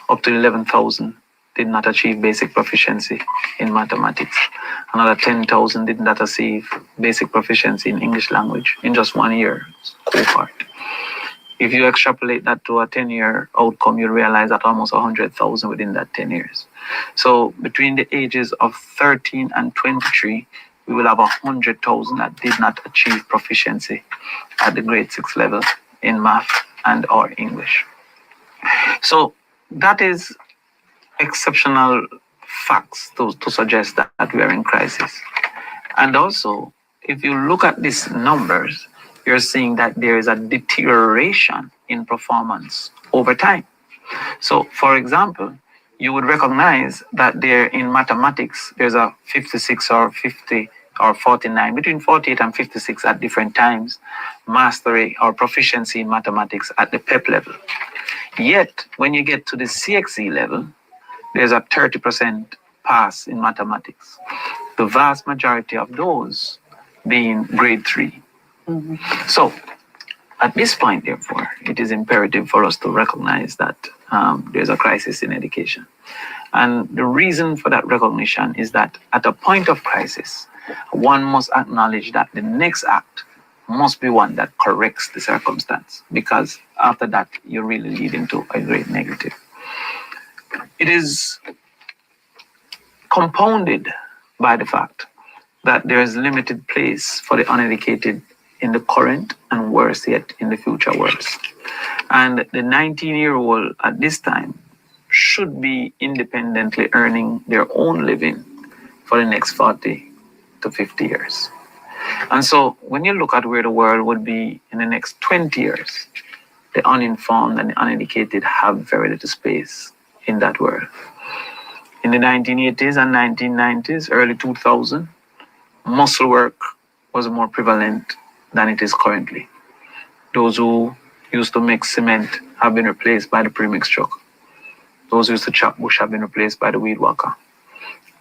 up to 11,000, did not achieve basic proficiency in mathematics. Another 10,000 did not achieve basic proficiency in English language in just 1 year cohort. If you extrapolate that to a 10-year outcome, you realize that almost 100,000 within that 10 years. So between the ages of 13 and 23, we will have 100,000 that did not achieve proficiency at the grade 6 level in math and or English. So that is exceptional facts to suggest that we are in crisis. And also, if you look at these numbers, you're seeing that there is a deterioration in performance over time. So, for example, you would recognize that there in mathematics, there's a 56 or 50 or 49, between 48 and 56 at different times, mastery or proficiency in mathematics at the PEP level. Yet, when you get to the CXC level, there's a 30% pass in mathematics. The vast majority of those being grade 3. So, at this point, therefore, it is imperative for us to recognize that there's a crisis in education. And the reason for that recognition is that at a point of crisis, one must acknowledge that the next act must be one that corrects the circumstance, because after that, you're really leading to a great negative. It is compounded by the fact that there is limited place for the uneducated in the current and worse yet in the future worlds. And the 19-year-old at this time should be independently earning their own living for the next 40 to 50 years. And so when you look at where the world would be in the next 20 years, the uninformed and the uneducated have very little space in that world. In the 1980s and 1990s, early 2000, muscle work was more prevalent than it is currently. Those who used to make cement have been replaced by the premix truck. Those who used to chop bush have been replaced by the weed whacker.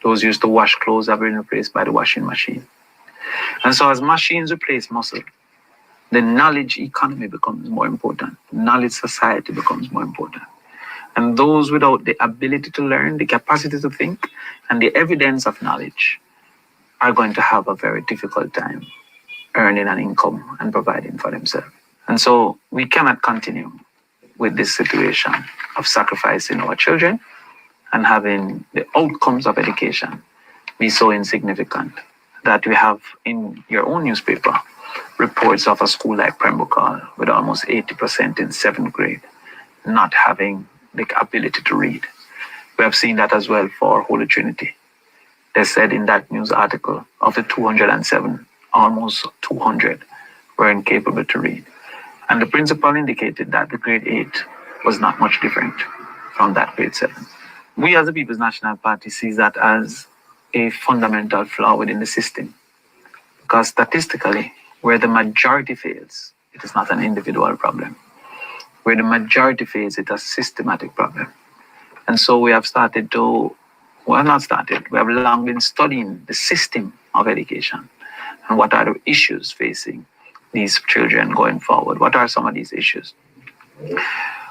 Those who used to wash clothes have been replaced by the washing machine. And so as machines replace muscle, the knowledge economy becomes more important. Knowledge society becomes more important. And those without the ability to learn, the capacity to think, and the evidence of knowledge are going to have a very difficult time earning an income and providing for themselves. And so we cannot continue with this situation of sacrificing our children and having the outcomes of education be so insignificant that we have in your own newspaper reports of a school like Pembroke Hall with almost 80% in 7th grade not having the ability to read. We have seen that as well for Holy Trinity. They said in that news article of the 207, almost 200 were incapable to read. And the principal indicated that the grade 8 was not much different from that grade 7. We as the People's National Party see that as a fundamental flaw within the system. Because statistically, where the majority fails, it is not an individual problem. Where the majority fails, it's a systematic problem. And so we have started to, well, not started, we have long been studying the system of education and what are the issues facing these children going forward. What are some of these issues?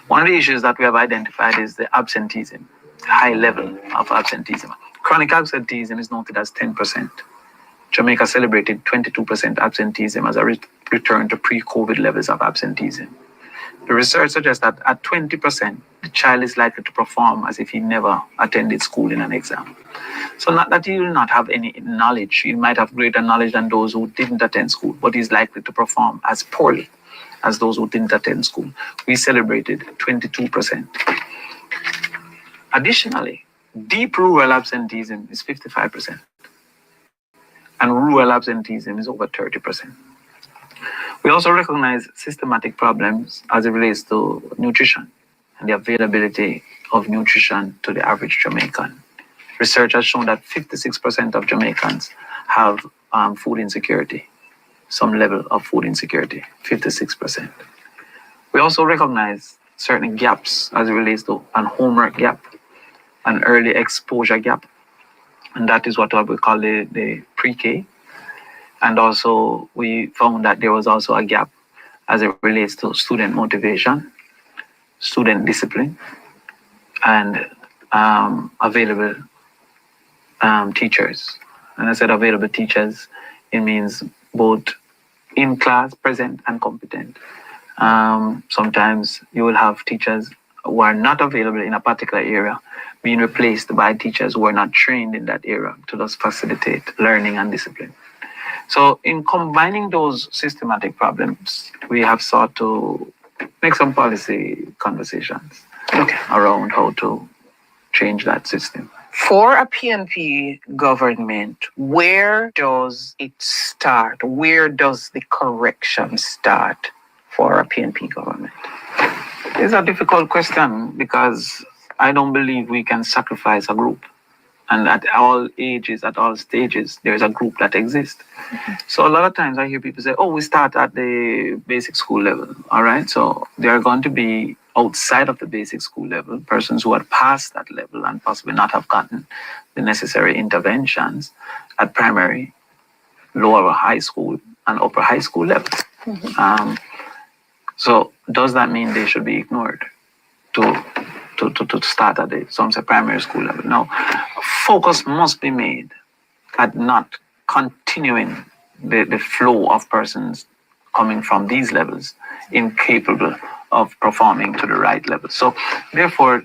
One of the issues that we have identified is the absenteeism, high level of absenteeism. Chronic absenteeism is noted as 10%. Jamaica celebrated 22% absenteeism as a return to pre-COVID levels of absenteeism. The research suggests that at 20%, the child is likely to perform as if he never attended school in an exam. So not that he will not have any knowledge, he might have greater knowledge than those who didn't attend school, but he's likely to perform as poorly as those who didn't attend school. We celebrated 22%. Additionally, deep rural absenteeism is 55%. And rural absenteeism is over 30%. We also recognize systematic problems as it relates to nutrition and the availability of nutrition to the average Jamaican. Research has shown that 56% of Jamaicans have food insecurity, some level of food insecurity, 56%. We also recognize certain gaps as it relates to an homework gap, an early exposure gap, and that is what we call the pre-K. And also we found that there was also a gap as it relates to student motivation, student discipline, and available teachers. And I said available teachers, it means both in class, present, and competent. Sometimes you will have teachers who are not available in a particular area being replaced by teachers who are not trained in that area to just facilitate learning and discipline. So in combining those systematic problems, we have sought to make some policy conversations around how to change that system. For a PNP government, where does it start? Where does the correction start for a PNP government? It's a difficult question because I don't believe we can sacrifice a group. And at all ages, at all stages, there's a group that exists. Mm-hmm. So a lot of times I hear people say, oh, we start at the basic school level. All right. So there are going to be outside of the basic school level, persons who are past that level and possibly not have gotten the necessary interventions at primary, lower high school, and upper high school level. Mm-hmm. So does that mean they should be ignored to start at some say primary school level? No. Focus must be made at not continuing the flow of persons coming from these levels incapable of performing to the right level. So therefore,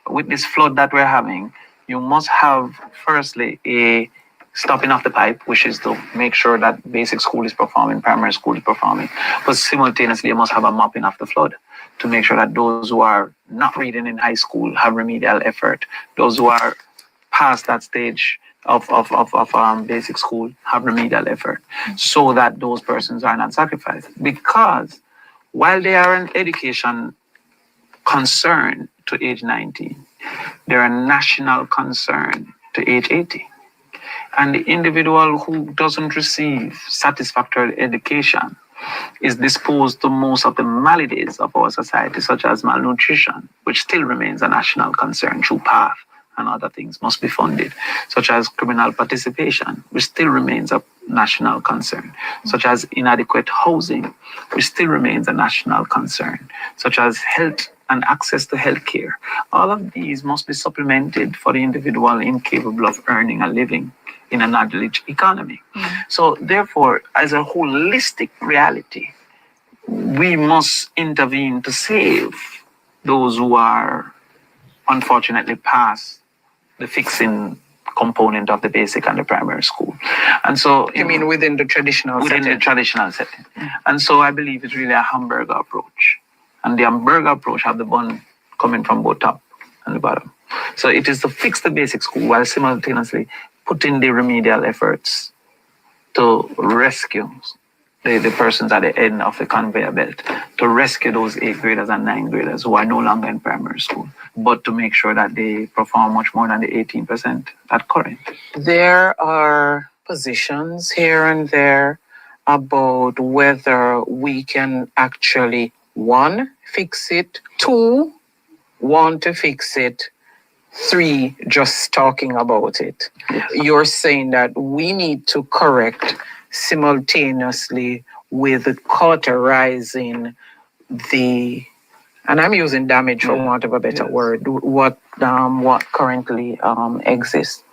with this flood that we're having, you must have firstly a stopping of the pipe, which is to make sure that basic school is performing, primary school is performing, but simultaneously you must have a mopping of the flood to make sure that those who are not reading in high school have remedial effort. Those who are past that stage of basic school have remedial effort, so that those persons are not sacrificed. Because while they are an education concern to age 19, they're a national concern to age 80. And the individual who doesn't receive satisfactory education is disposed to most of the maladies of our society, such as malnutrition, which still remains a national concern through PATH and other things must be funded, such as criminal participation, which still remains a national concern, such as inadequate housing, which still remains a national concern, such as health and access to health care. All of these must be supplemented for the individual incapable of earning a living in a knowledge economy. So therefore, as a holistic reality, we must intervene to save those who are unfortunately past the fixing component of the basic and the primary school. And so You mean within the traditional within setting? the traditional setting. And so I believe it's really a hamburger approach. And the hamburger approach have the bun coming from both top and the bottom. So it is to fix the basic school while simultaneously putting the remedial efforts to rescue the persons at the end of the conveyor belt, to rescue those 8th graders and 9th graders who are no longer in primary school, but to make sure that they perform much more than the 18% at current. There are positions here and there about whether we can actually, 1, fix it, 2, want to fix it, 3, just talking about it. Yes. You're saying that we need to correct simultaneously with cauterizing the, and I'm using damage for want of a better word, what currently exists.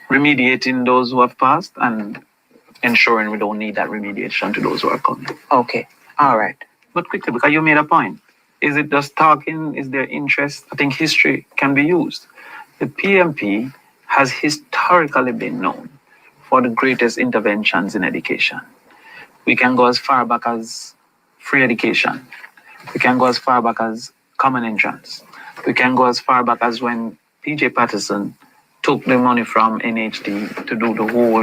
Remediating those who have passed and ensuring we don't need that remediation to those who are coming. Okay, all right. But quickly, because you made a point. Is it just talking? Is there interest? I think history can be used. The PMP has historically been known for the greatest interventions in education. We can go as far back as free education. We can go as far back as common entrance. We can go as far back as when P.J. Patterson took the money from NHD to do the whole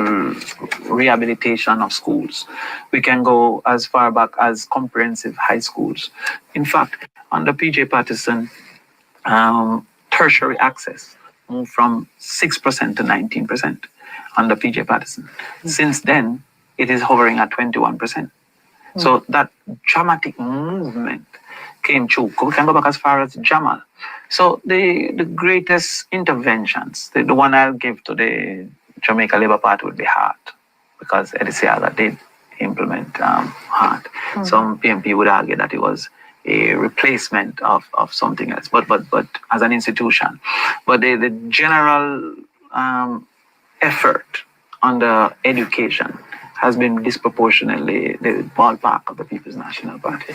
rehabilitation of schools. We can go as far back as comprehensive high schools. In fact, under P.J. Patterson, tertiary access moved from 6% to 19% under P.J. Patterson. Since then, it is hovering at 21%. So that dramatic movement came through. We can go back as far as Jamal. So the greatest interventions, the one I'll give to the Jamaica Labour Party would be HEART, because Eddie Seaga did implement HEART. Some PMP would argue that it was a replacement of something else, but as an institution. But the general effort under education has been disproportionately the ballpark of the People's National Party.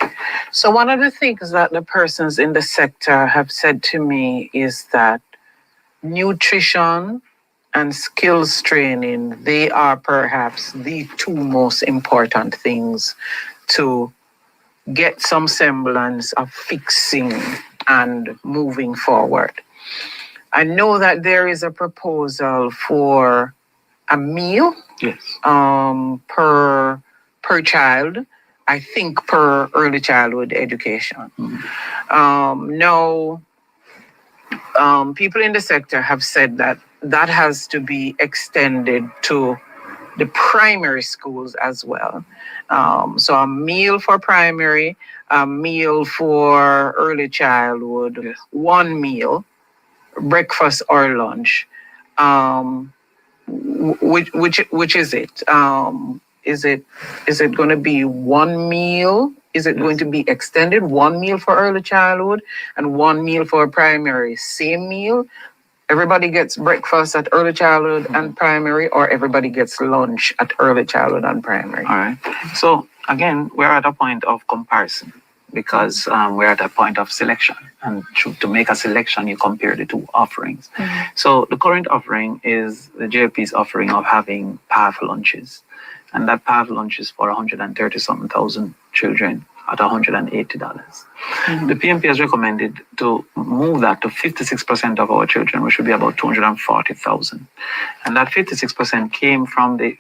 So one of the things that the persons in the sector have said to me is that nutrition and skills training, they are perhaps the 2 most important things to get some semblance of fixing and moving forward. I know that there is a proposal for a meal per child, I think per early childhood education. Now, people in the sector have said that that has to be extended to the primary schools as well. So a meal for primary, a meal for early childhood, 1 meal, breakfast or lunch. Which is it? Is it going to be 1 meal? Is it going to be extended? 1 meal for early childhood and 1 meal for primary? Same meal? Everybody gets breakfast at early childhood and primary, or everybody gets lunch at early childhood and primary? All right. So again, we're at a point of comparison because we're at a point of selection. And to make a selection, you compare the 2 offerings. So the current offering is the JP's offering of having PATH lunches. And that PATH lunch is for 130-something thousand children at $180. The PMP has recommended to move that to 56% of our children, which would be about 240,000. And that 56% came from the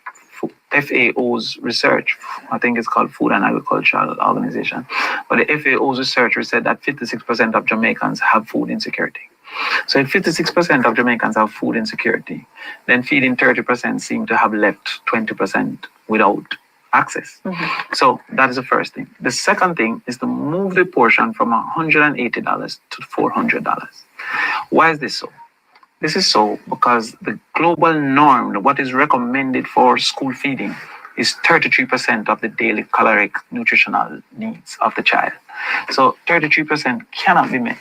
FAO's research, I think it's called Food and Agricultural Organization, but the FAO's research said that 56% of Jamaicans have food insecurity. So if 56% of Jamaicans have food insecurity, then feeding 30% seem to have left 20% without access. So that is the first thing. The second thing is to move the portion from $180 to $400. Why is this so? This is so because the global norm, what is recommended for school feeding, is 33% of the daily caloric nutritional needs of the child. So 33% cannot be met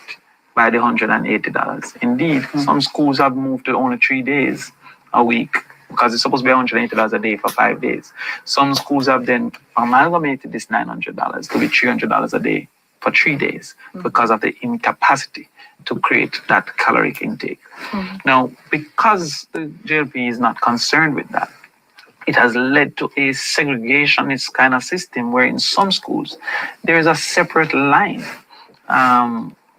by the $180. Indeed, some schools have moved to only 3 days a week because it's supposed to be $180 a day for 5 days. Some schools have then amalgamated this $900 to be $300 a day for 3 days because of the incapacity to create that caloric intake. Now, because the JLP is not concerned with that, it has led to a segregationist kind of system where in some schools there is a separate line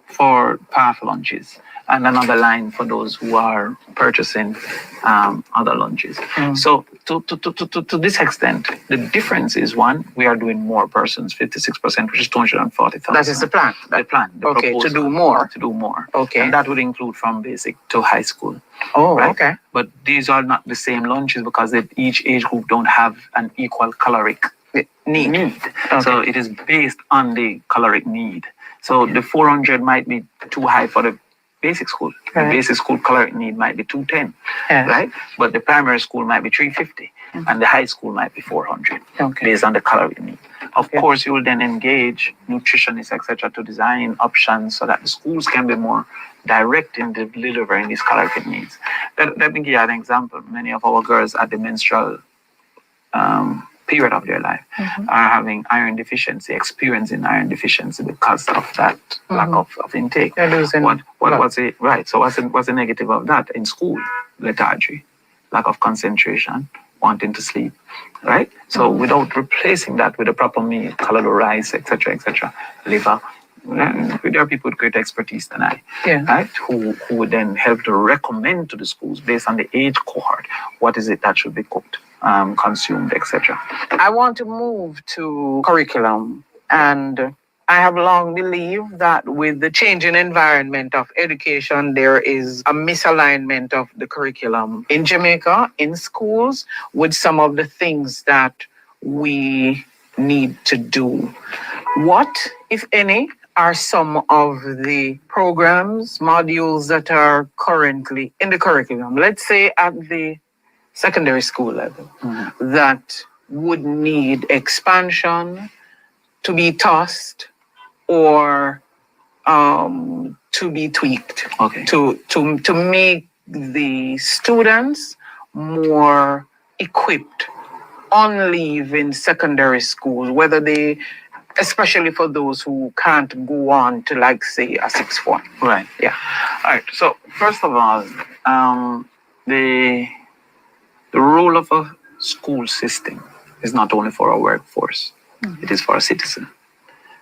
for path lunches and another line for those who are purchasing other lunches. So to this extent, the difference is one, we are doing more persons, 56%, which is 240,000. That is the plan. The plan. The Okay, to proposal, do more. To do more. Okay. And that would include from basic to high school. Oh, right? okay. But these are not the same lunches because each age group don't have an equal caloric need. Okay. So it is based on the caloric need. So the 400 might be too high for the basic school. The basic school caloric need might be 210, right? But the primary school might be 350, and the high school might be 400, based on the caloric need. Of course, you will then engage nutritionists, etc., to design options so that the schools can be more direct in delivering these caloric needs. Let me give you an example. Many of our girls at the menstrual period of their life are having iron deficiency, experiencing iron deficiency because of that lack of intake. What's the right? So what's the negative of that in school? Lethargy, lack of concentration, wanting to sleep, right? So without replacing that with a proper meal, colored rice, etc., liver. There are people with great expertise than I, right? Who would then help to recommend to the schools based on the age cohort what is it that should be cooked, consumed, etc. I want to move to curriculum, and I have long believed that with the changing environment of education, there is a misalignment of the curriculum in Jamaica, in schools, with some of the things that we need to do. What, if any, are some of the programs, modules that are currently in the curriculum, let's say at the secondary school level, that would need expansion, to be tossed, or to be tweaked, to make the students more equipped on leave in secondary schools, whether they, especially for those who can't go on to, like, say, a sixth form. Right. Yeah. All right. So first of all, the role of a school system is not only for a workforce; it is for a citizen.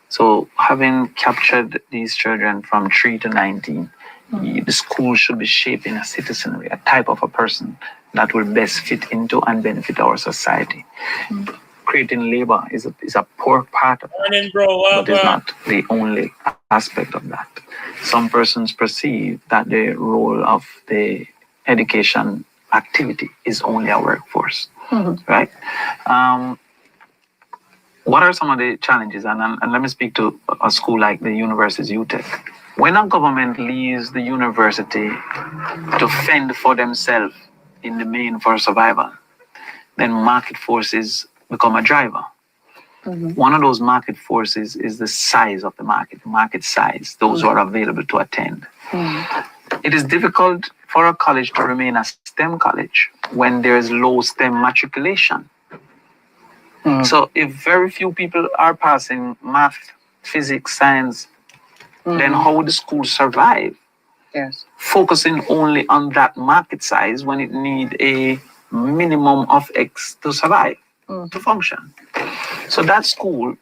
So having captured these children from 3 to 19, the school should be shaping a citizenry, a type of a person that will best fit into and benefit our society. Creating labor is a poor part of that, but it's not the only aspect of that. Some persons perceive that the role of the education activity is only a workforce, right? What are some of the challenges? And let me speak to a school like the University's UTEC. When a government leaves the university to fend for themselves in the main for survival, then market forces become a driver. One of those market forces is the size of the market size, those who are available to attend. It is difficult for a college to remain a STEM college when there is low STEM matriculation. So if very few people are passing math, physics, science, then how would the school survive? Yes. Focusing only on that market size when it needs a minimum of X to survive, to function. So that school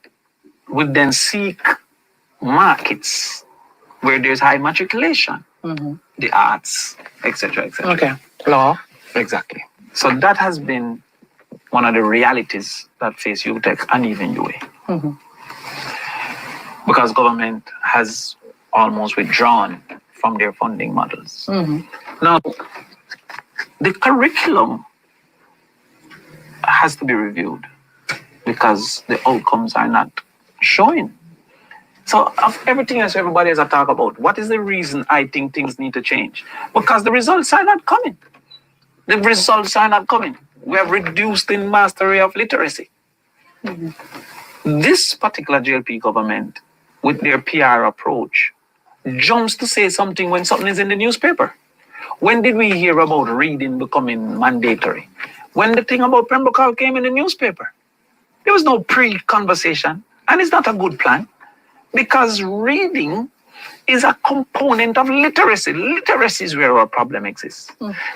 would then seek markets where there's high matriculation, the arts, etc., etc. Okay. Law. Exactly. So that has been one of the realities that face UTech and even UA. Because government has almost withdrawn from their funding models. Now, the curriculum has to be reviewed because the outcomes are not showing. So of everything else everybody has to talk about, what is the reason I think things need to change? Because the results are not coming. The results are not coming. We have reduced in mastery of literacy. This particular GLP government, with their PR approach, jumps to say something when something is in the newspaper. When did we hear about reading becoming mandatory? When the thing about Pembroke came in the newspaper. There was no pre-conversation, and it's not a good plan, because reading is a component of literacy. Literacy is where our problem exists.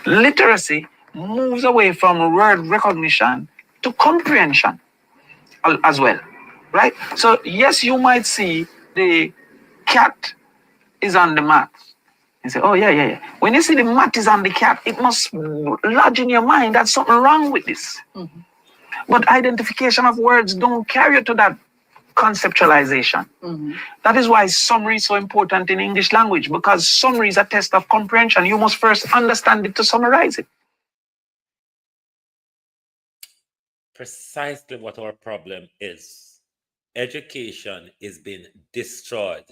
Literacy moves away from word recognition to comprehension as well, right? So yes, you might see the cat is on the mat. You say, oh yeah. When you see the mat is on the cat, it must lodge in your mind that something wrong with this. But identification of words don't carry you to that conceptualization. That is why summary is so important in English language, because summary is a test of comprehension. You must first understand it to summarize it. Precisely what our problem is. Education is being destroyed.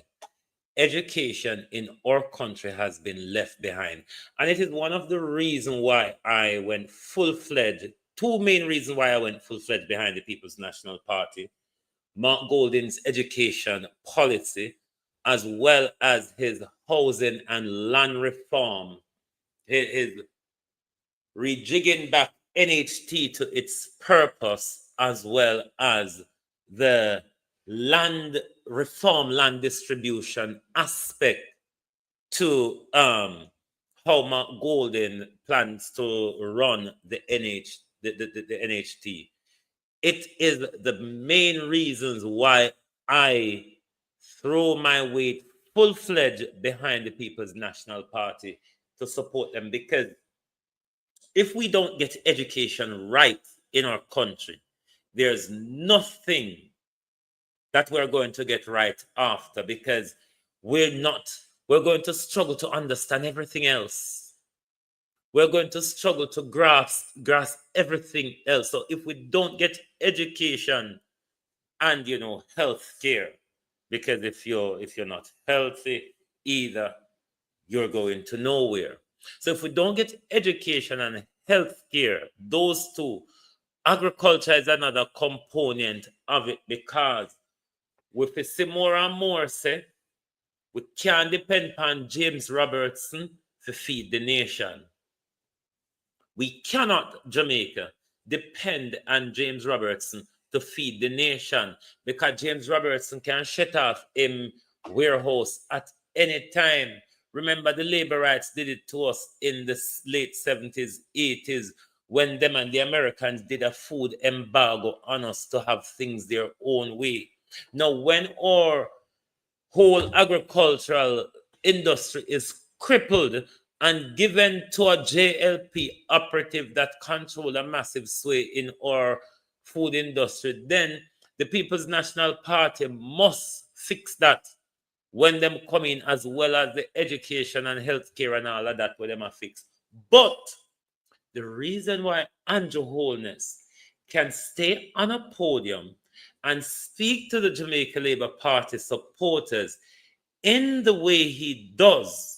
Education in our country has been left behind. And it is one of the reasons why I went full-fledged, two main reasons why I went full-fledged behind the People's National Party. Mark Golding's education policy, as well as his housing and land reform, his rejigging back NHT to its purpose, as well as the land reform, land distribution aspect to how Mark Golding plans to run the NHT. It is the main reasons why I throw my weight full-fledged behind the People's National Party to support them, because if we don't get education right in our country, there's nothing that we're going to get right after, because we're going to struggle to understand everything else. We're going to struggle to grasp everything else. So if we don't get education and health care, because if you're not healthy either, you're going to nowhere. So if we don't get education and health care, those two, agriculture is another component of it, because we see more and more say we can't depend on James Robertson to feed the nation. We cannot, Jamaica, depend on James Robertson to feed the nation, because James Robertson can shut off a warehouse at any time. Remember, the labor rights did it to us in the late 70s, 80s, when them and the Americans did a food embargo on us to have things their own way. Now, when our whole agricultural industry is crippled and given to a JLP operative that control a massive sway in our food industry, then the People's National Party must fix that when them come in, as well as the education and healthcare and all of that where them are fixed. But the reason why Andrew Holness can stay on a podium and speak to the Jamaica Labour Party supporters in the way he does,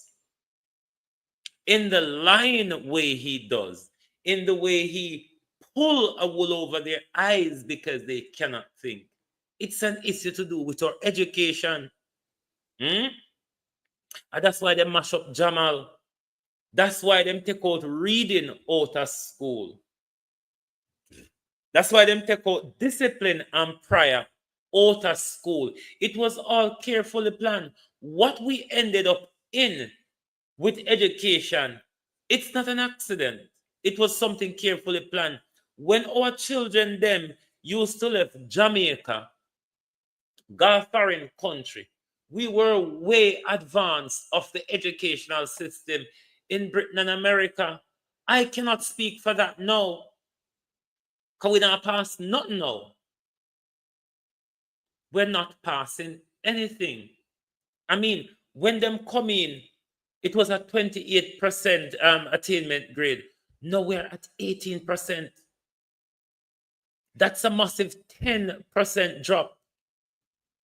in the lying way he does, in the way he pull a wool over their eyes because they cannot think, it's an issue to do with our education. And that's why they mash up Jamal. That's why them take out reading out of school. That's why them take out discipline and prayer out of school. It was all carefully planned. What we ended up in with education, it's not an accident. It was something carefully planned. When our children them used to leave Jamaica, go foreign country, we were way advanced of the educational system in Britain and America. I cannot speak for that now. Because we not pass nothing now. We're not passing anything. I mean, when them come in, it was at 28% attainment grade. Now we're at 18%. That's a massive 10% drop.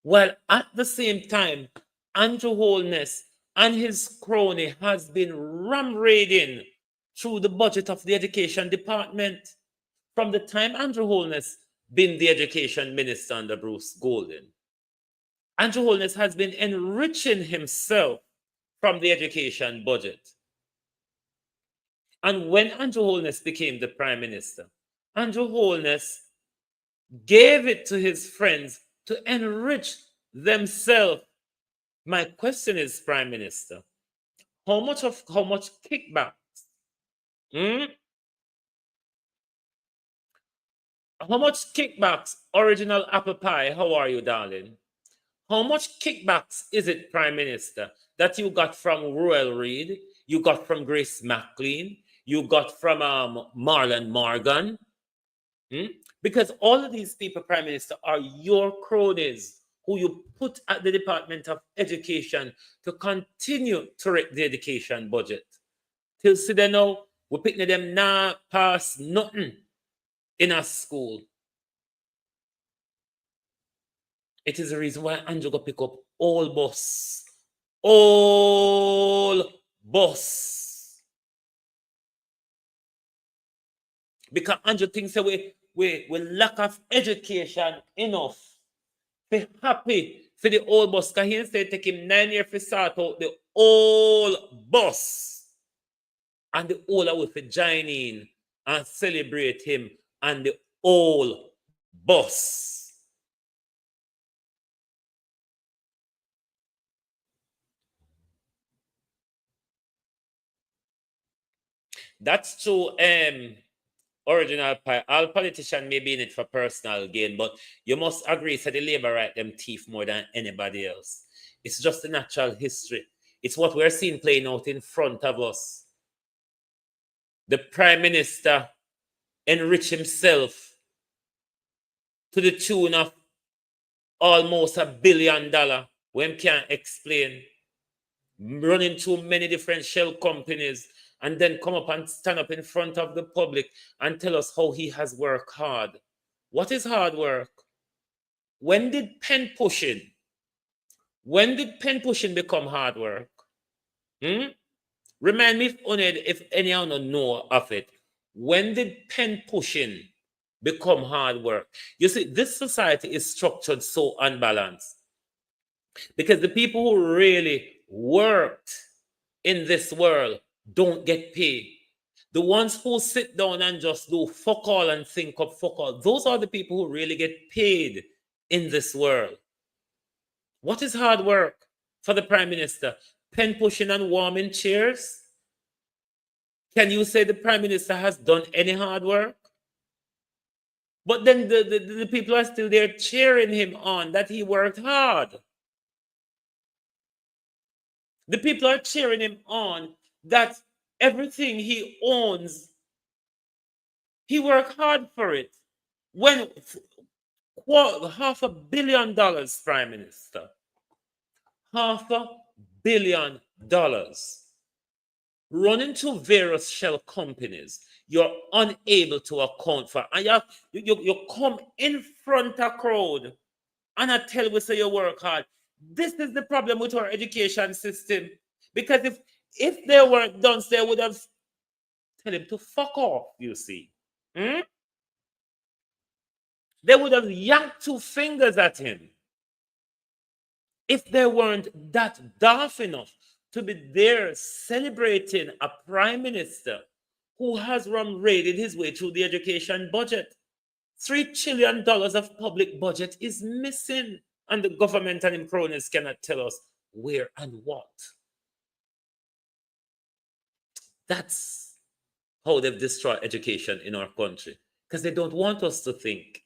While at the same time, Andrew Holness and his crony has been ram-raiding through the budget of the education department from the time Andrew Holness been the education minister under Bruce Golden. Andrew Holness has been enriching himself from the education budget. And when Andrew Holness became the prime minister, Andrew Holness gave it to his friends to enrich themselves. My question is, Prime Minister, how much kickbacks? How much kickbacks, original apple pie? How are you, darling? How much kickbacks is it, Prime Minister, that you got from Ruel Reid, you got from Grace McLean, you got from Marlon Morgan? Because all of these people, Prime Minister, are your cronies who you put at the Department of Education to continue to wreck the education budget. Till today now, we're picking them now pass nothing in a school. It is the reason why Andrew go pick up all bus. Because Andrew thinks that we lack of education enough. Be happy for the old bus. Because he instead take him 9 years to start out the old bus. And the older will join in and celebrate him and the old bus. That's true. Original pie. All politicians may be in it for personal gain, but you must agree that the labor right them thief more than anybody else. It's just the natural history. It's what we're seeing playing out in front of us. The Prime Minister enrich himself to the tune of almost $1 billion when can't explain. Running through many different shell companies and then come up and stand up in front of the public and tell us how he has worked hard. What is hard work? When did pen pushing become hard work? Remind me if anyone don't know of it. When did pen pushing become hard work? You see, this society is structured so unbalanced because the people who really worked in this world don't get paid. The ones who sit down and just do fuck all and think of fuck all, those are the people who really get paid in this world. What is hard work for the Prime Minister? Pen pushing and warming chairs? Can you say the Prime Minister has done any hard work? But then the people are still there cheering him on that he worked hard. The people are cheering him on that everything he owns, he worked hard for it. When $500 million, Prime Minister, $500 million running to various shell companies, you're unable to account for. And you come in front of a crowd and I tell we say you work hard. This is the problem with our education system. Because if they weren't done, they would have tell him to fuck off, you see. They would have yanked 2 fingers at him if they weren't that daft enough to be there celebrating a prime minister who has raided his way through the education budget. $3 trillion of public budget is missing, and the government and its cronies cannot tell us where and what. That's how they've destroyed education in our country, because they don't want us to think.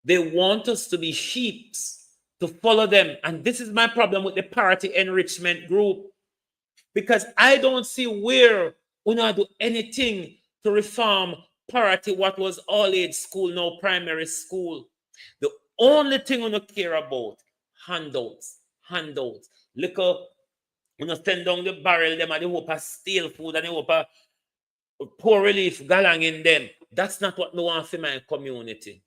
They want us to be sheeps, to follow them. And this is my problem with the party enrichment group, because I don't see where we not do anything to reform Parity, what was all age school, now primary school. The only thing we don't care about, handouts. Look up, we don't send down the barrel, them and they hope of steal food and they hope of poor relief galang in them. That's not what I want for my community.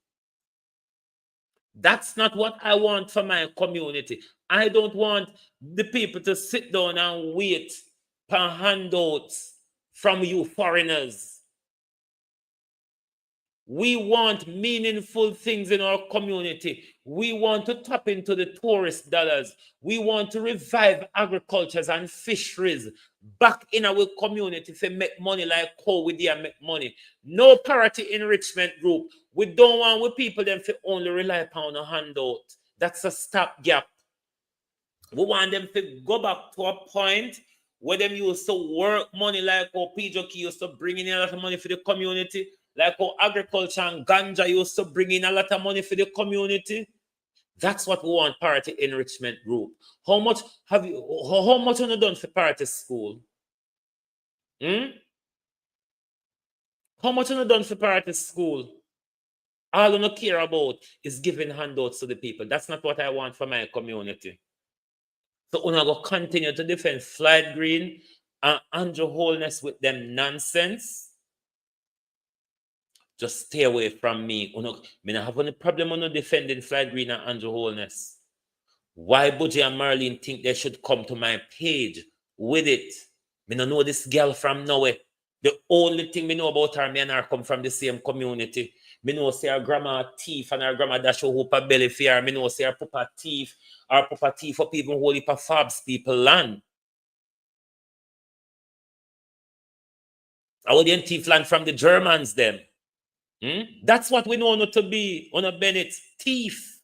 That's not what I want for my community. I don't want the people to sit down and wait for handouts from you foreigners. We want meaningful things in our community. We want to tap into the tourist dollars. We want to revive agricultures and fisheries back in our community to make money like how we did make money. No parity enrichment group. We don't want we people them to only rely upon a handout. That's a stopgap. We want them to go back to a point where them used to work money like how PJK used to bring in a lot of money for the community, like how agriculture and ganja used to bring in a lot of money for the community. That's what we want parity enrichment group. How much have you done for parity school? How much have you done for parity school? All I don't care about is giving handouts to the people. That's not what I want for my community. So we're going to continue to defend Floyd Green and Andrew Holness with them nonsense. Just stay away from me. I don't have any problem with defending Floyd Green and Andrew Holness. Why Budgie and Marlene think they should come to my page with it? I don't know this girl from nowhere. The only thing I know about her, me and her come from the same community. I know say her grandma thief and her grandma dash her hoop a belly for her. I know say her papa thief for people who heap of fabs people land. I would thief land from the Germans them. That's what we know not to be on a Bennett thief.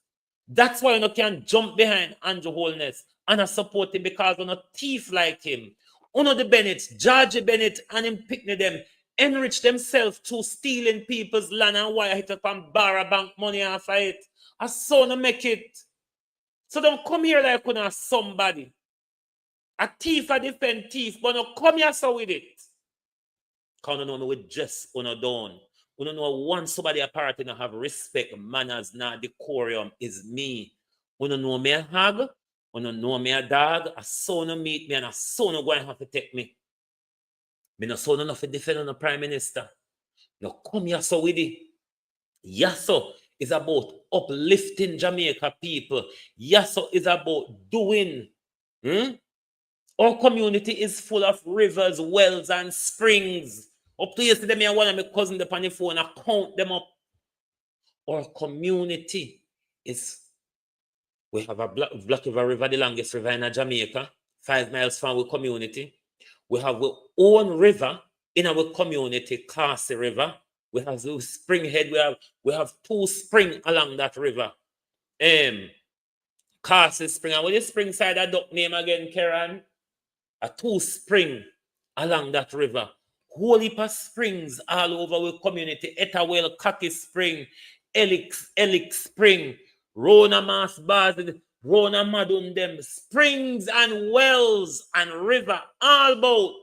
That's why you can jump behind Andrew Holness and support him because on a thief like him. One of the Bennett's, George Bennett and him picking them, enrich themselves to stealing people's land and wire hit up and borrow bank money off of it. I saw no make it. So don't come here like you know somebody. A thief I defend thief, but don't come here so with it. Because you know me with just on down. You don't know once somebody apart and have respect, manners, not decorum is me. You don't know me a hog, you don't know me a dog, a son meet me and a son going to have to take me. Me no son enough to defend on the prime minister. No come here so with it. Yaso is about uplifting Jamaica people. Yaso is about doing. Our community is full of rivers, wells, and springs. Up to yesterday, one of my cousins on the phone, I count them up. Our community is, we have a Black River River, the longest river in Jamaica, 5 miles from our community. We have our own river in our community, Cassie River. We have the spring head. We have 2 springs along that river. Cassie Spring. And with the spring side, I duck name again, Karen. A 2 spring along that river. Whole heap of springs all over our community. Etawell, Kaki Spring, Elix Spring, Rona Mas Bazid, Rona Madum them. Springs and wells and river all about.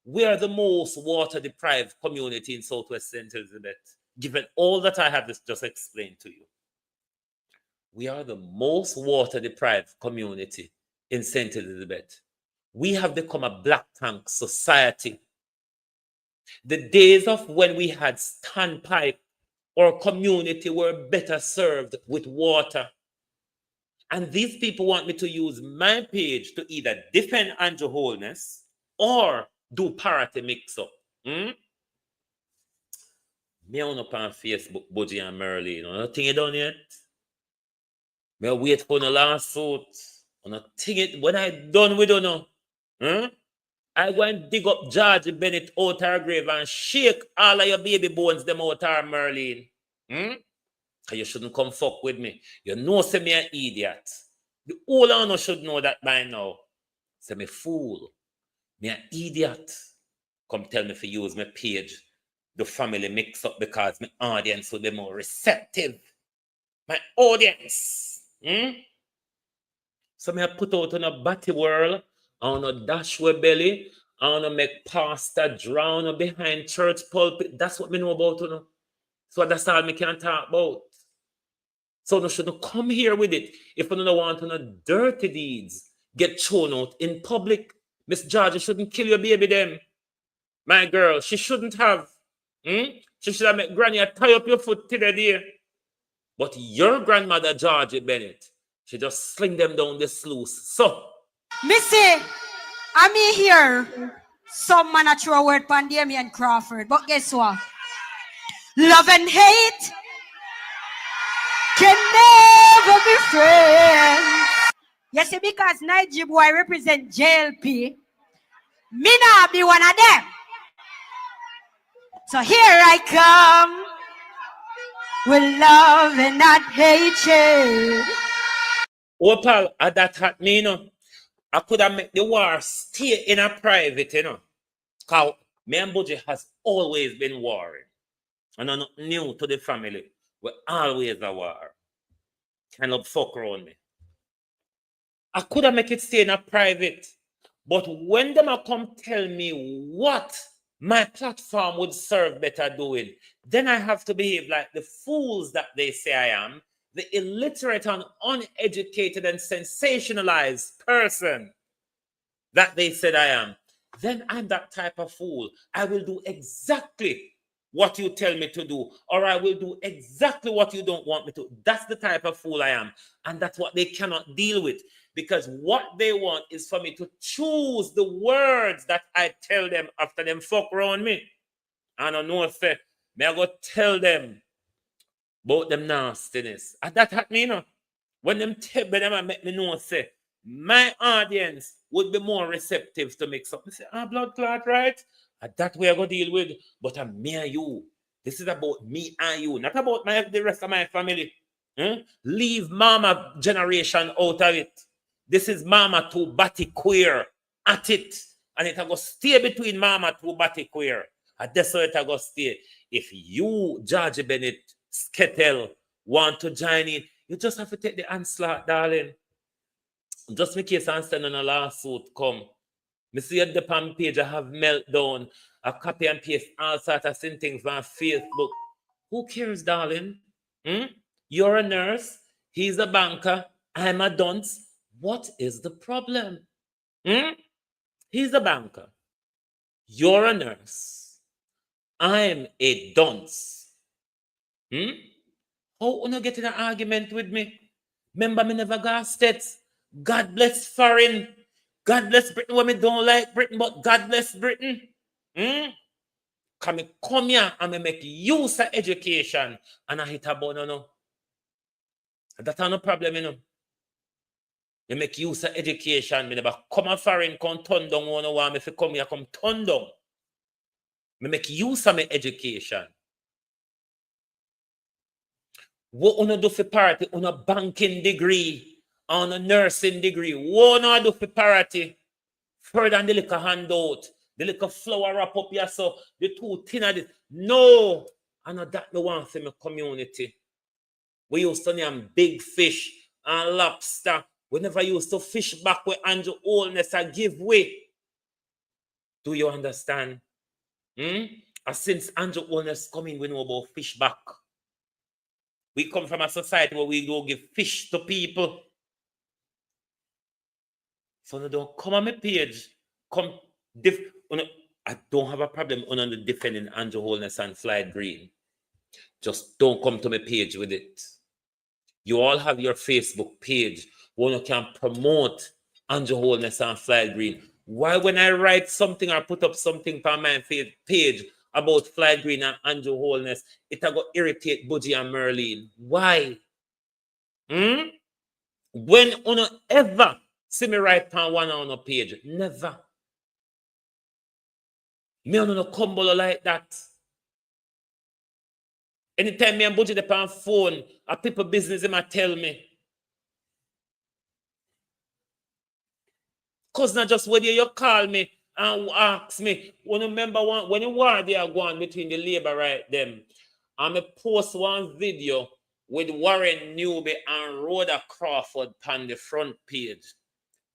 We are the most water deprived community in Southwest St. Elizabeth. Given all that I have just explained to you. We are the most water deprived community in St. Elizabeth. We have become a black tank society. The days of when we had standpipe, our community were better served with water. And these people want me to use my page to either defend Andrew Holness or do parity mix-up. Me on up on Facebook, Budgie and Merlin. Nothing you done yet? Me wait for the lawsuit. Nothing it when I done we don't know. I go and dig up George Bennett out her grave and shake all of your baby bones them out her Merlin. You shouldn't come fuck with me. You know say me an idiot. The whole of you should know that by now. Say me fool. Me an idiot. Come tell me if you use my page. The family mix up because my audience will be more receptive. My audience. So me I put out on a batty world, on a dash with belly, I want to make pastor drown behind church pulpit. That's what me know about, you know. So that's all me can talk about. So you shouldn't come here with it. If you don't want to know dirty deeds get thrown out in public, Miss Georgia shouldn't kill your baby them. My girl, she shouldn't have. She should have made Granny tie up your foot till the day. But your grandmother, Georgie Bennett, she just sling them down the sluice. So, Missy, I'm here. Some man a throw a word pan Damian Crawford. But guess what? Love and hate can never be friends. You see, because Nigeria boy represent JLP, me not be one of them. So here I come with love and not hatred. oh, pal, that had me, you know. I could have made the war stay in a private, you know. Because me and Budgie has always been warring. And I'm not new to the family. We're always a war. Kind of fuck around me. I could have made it stay in a private. But when them a come tell me what my platform would serve better doing, then I have to behave like the fools that they say I am, the illiterate and uneducated and sensationalized person that they said I am. Then I'm that type of fool. I will do exactly what you tell me to do, or I will do exactly what you don't want me to. That's the type of fool I am. And that's what they cannot deal with. Because what they want is for me to choose the words that I tell them after them fuck around me. And I know if me I go tell them about them nastiness. And that hurt me, you know. When them tell me, them make me know, say, my audience would be more receptive to make something. Say, blood clot, right? And that way I go deal with. But I'm me and you. This is about me and you, not about the rest of my family. Leave mama generation out of it. This is mama to batty queer at it. And it will stay between mama to batty queer. And that's how it will stay. If you, Georgie Bennett, Skettle, want to join in, you just have to take the onslaught, darling. Just in case I'm standing on a lawsuit come. Me see at the pan page, I have meltdown. I copy and paste all sorts of things on Facebook. Who cares, darling? You're a nurse. He's a banker. I'm a dunce. What is the problem? He's a banker. You're a nurse. I'm a dunce. How you get in an argument with me? Remember, me never got states. God bless foreign. God bless Britain when me don't like Britain, but God bless Britain. Can me come here and me make use of education and I hit a bone, no. That's no problem, you know. Me make use of education. Me never come a foreign, come turn down one want me if you come here, come turn down. Me make use of my education. What you do for party? On a banking degree, on a nursing degree. What you do for party? Further than the little handout, the little flower wrap up here, so the two tin of this. No, I know that no one for my community. We used to name big fish and lobster. We never used to fish back with Andrew Holness and give way. Do you understand? And since Andrew Holness come in, we know about fish back. We come from a society where we don't give fish to people. So don't come on my page. I don't have a problem on the defending Andrew Holness and Flight Green. Just don't come to my page with it. You all have your Facebook page where you can promote Andrew Holness and Flight Green. Why when I write something or put up something on my page about Flight Green and Andrew Holness, it will irritate Budgie and Merlin? Why? When you ever see me write on one on a page? Never. Me on no combo like that. Anytime me and Budgie dey on phone, a people business them tell me. Cause not just whether you call me and ask me. When you remember when you war they are going between the labor right them. And me post one video with Warren Newby and Rhoda Crawford on the front page.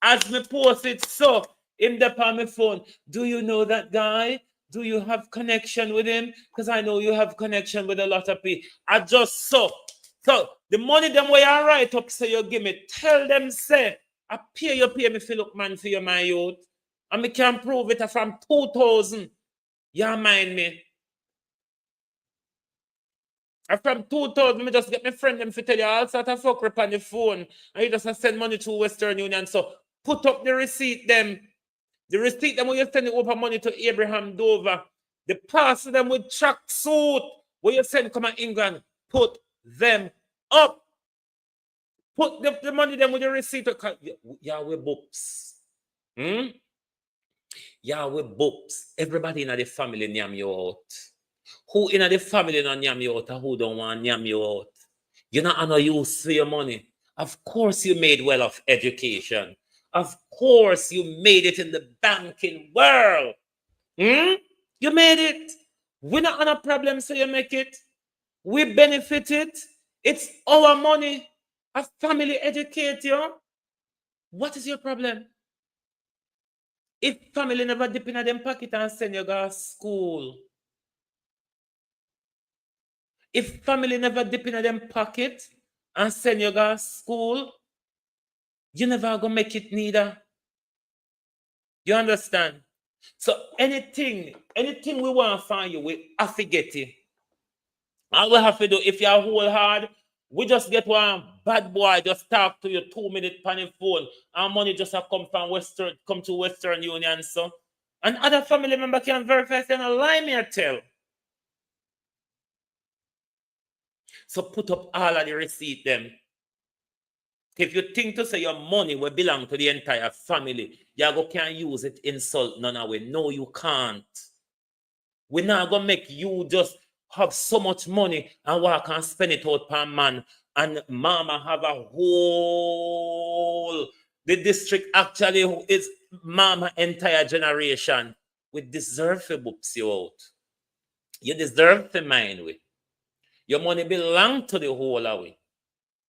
As me post it, so Him there on my phone. Do you know that guy? Do you have connection with him? Because I know you have connection with a lot of people. I just saw. So the money them where you write up, so you give me, tell them, say, I pay me for look man for you, my youth. And me can prove it from 2000. You mind me? And from 2000, me just get my friend them to tell you all sort of fuck rip on the phone. And you just send money to Western Union. So put up the receipt them. The receipt them when you send over money to Abraham Dover. The parcel them with track suit where you send come to England. Put them up. Put the money them with the receipt. Yahweh books. Yahweh books. Everybody in the family nyam you out. Who in the family not nyam you out and who don't want nyam you out? You're not no use for your money. Of course you made well of education. Of course you made it in the banking world. You made it. We're not on a problem, so you make it. We benefit it. It's our money. A family educate you. What is your problem? If family never dip in them pocket and send you to school. If family never dip in them pocket and send you to school, you never gonna make it neither. You understand? So anything we want to find you, we have to get it. All we have to do, if you're whole hard, we just get one bad boy, just talk to you 2 minutes on the phone, and money just have come to Western Union, so. And other family member can verify if you're not lying, me or tell. So put up all of the receipt them. If you think to say your money will belong to the entire family, you can't use it insult none of it. No, you can't. We're not gonna make you just have so much money and walk and spend it out per man. And mama have a whole the district actually is mama entire generation. We deserve to books you out. You deserve to mind with. Your money belongs to the whole of it.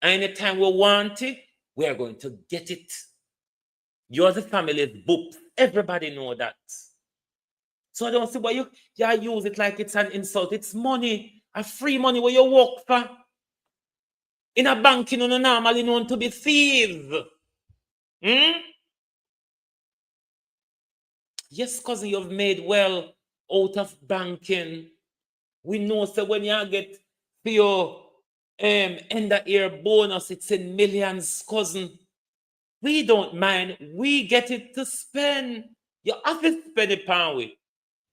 Anytime we want it, we are going to get it. You're the family's book. Everybody know that. So I don't see why you use it like it's an insult. It's money, a free money where you work for. In a bank, you know, normally known to be thief. Yes, cousin, you've made well out of banking. We know so when you get for your end of year bonus, it's in millions, cousin. We don't mind. We get it to spend. You have to spend it pound with.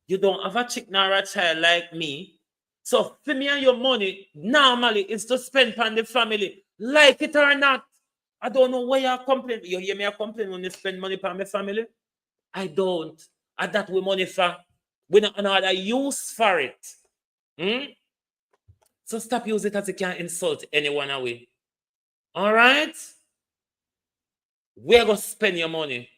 You don't have a chick nor a child like me. So for me and your money, normally is to spend on the family. Like it or not. I don't know why you're complaining. You hear me complain when you spend money on my family? I don't. And that we money for. We not another use for it. So stop using it as you can't insult anyone away. All right? We're going to spend your money.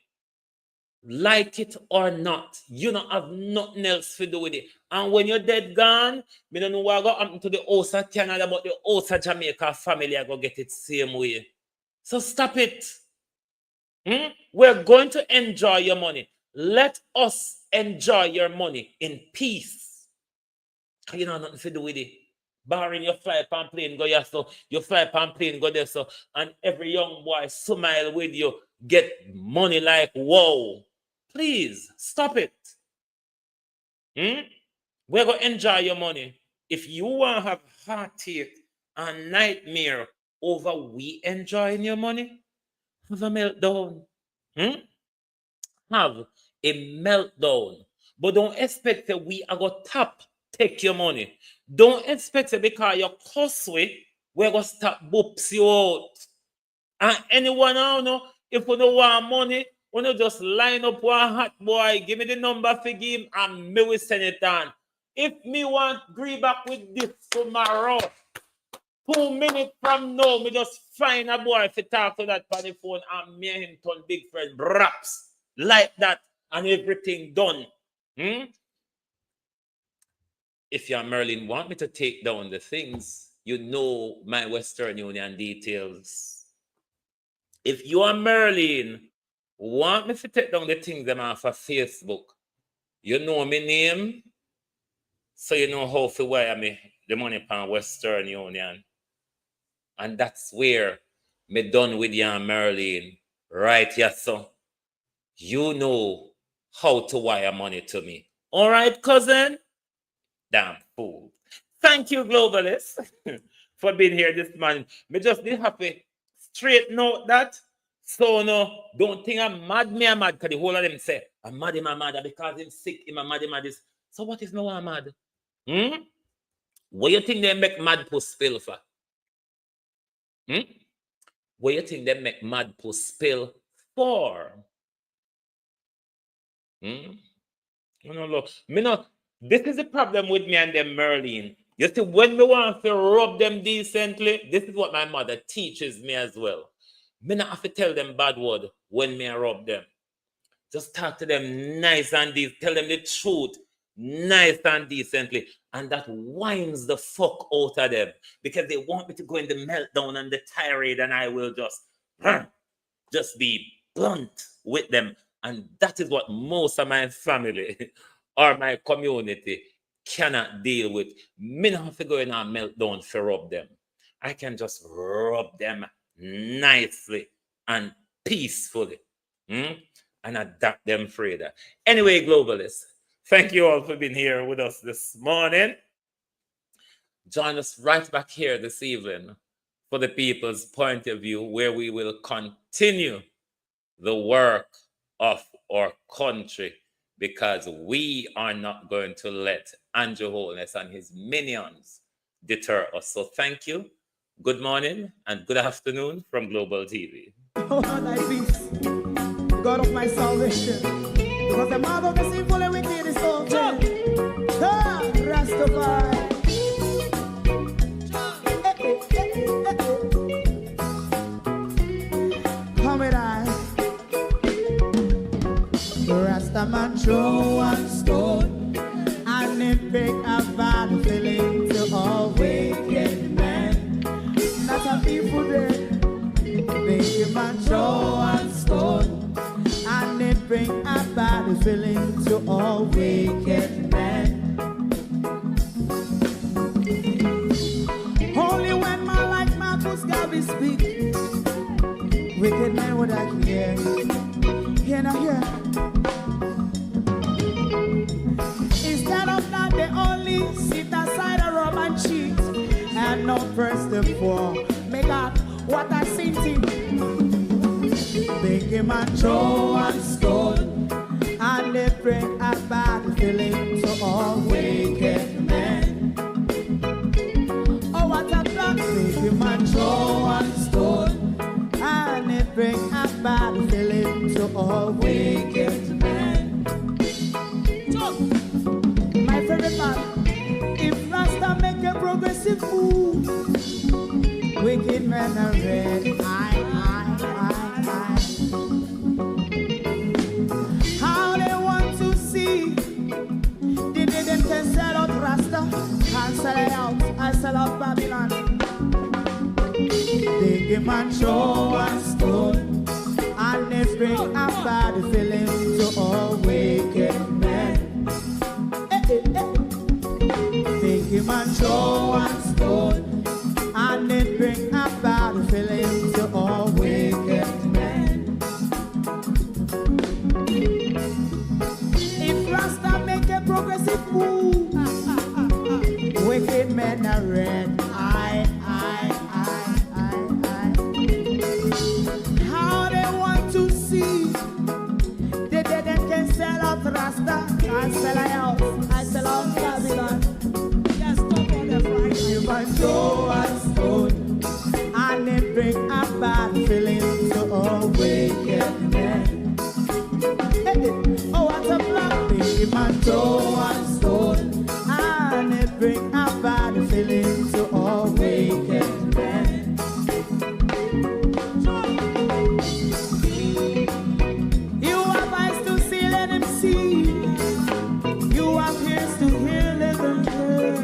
Like it or not, you don't have nothing else to do with it. And when you're dead gone, we don't know what going to happen to the house of Canada, but the house of Jamaica family are going to get it same way. So stop it. We're going to enjoy your money. Let us enjoy your money in peace. You know nothing to do with it. Barring your fly pan plane go here, so your fly pan plane go there, so and every young boy smile with you, get money like whoa. Please stop it. We're gonna enjoy your money. If you want to have heartache and nightmare over we enjoying your money, have a meltdown. Have a meltdown. But don't expect that we are gonna take your money. Don't expect that because you cuss we're gonna stop boops you out. And anyone I don't know, if you don't want money, when you just line up one hot boy, give me the number for him, and me will send it on. If me want agree back with this tomorrow, 2 minutes from now, me just find a boy to talk to that on the phone and me and him turn big friend, raps like that, and everything done. If you're Merlin, want me to take down the things, you know my Western Union details. If you are Merlin, want me to take down the things them off of Facebook. You know me name, so you know how to wire me the money from Western Union. And that's where me done with you and Merlin. Right, yes, so you know how to wire money to me. All right, cousin? Damn fool. Thank you, Globalist, for being here this morning. Me just did have to straighten out that. So no, don't think I'm mad, because the whole of them say, I'm mad, because I'm sick, I'm mad, this. So what is no I'm mad? What you think they make mad puss spill for? What you think they make mad puss spill for? No, look, me not. This is the problem with me and them Merlin. You see, when me want to rub them decently, this is what my mother teaches me as well. Me not have to tell them bad word when me rub them. Just talk to them nice and decent. Tell them the truth nice and decently. And that winds the fuck out of them. Because they want me to go in the meltdown and the tirade, and I will just be blunt with them. And that is what most of my family or my community cannot deal with. Me not have to go in and meltdown for rub them. I can just rub them nicely and peacefully. And adapt them further. Anyway, Globalists, thank you all for being here with us this morning. Join us right back here this evening for the People's Point of View, where we will continue the work of our country, because we are not going to let Andrew Holness and his minions deter us. So thank you, good morning, and good afternoon from Global TV. Oh, thy peace, God of my salvation, because the mouth of the sinful and wicked is open. Rastafari. Come with I. Rastaman throw one stone, and it break a bad feeling to all wicked men. Not a people there. Make a man throw one stone, and it bring a bad feeling to all wicked men. Only when man like Marcus Garvey speak, wicked men would I hear. Hear now hear. Instead of that, they only sit aside a rub and cheat, and not first of all, make up what I seen to. Make him a throw and stone, and they bring a bad feeling to all wicked men. Oh, what a plan! Make him a throw and stone, and they bring a bad feeling to all wicked men. My favorite man, if Rasta make a progressive move, wicked men are red. How they want to see the day them can sell out Rasta, can't sell it out, I sell out Babylon. They give man show and stone, and they bring a bad feeling to all wicked men. They give man show and stone, and it bring a bad feeling to all wicked men. If Rasta make a progressive move, wicked men are red. How they want to see the dead and can sell out Rasta, I sell out, I sell out Babylon. Just stop on the Friday. You might throw a stone, and it bring a bad feeling to all wicked men. Oh, what a black thing, man, throw a stone, and it bring a bad feeling to all wicked men. You have eyes to see, let him see. You have ears to hear, let them hear.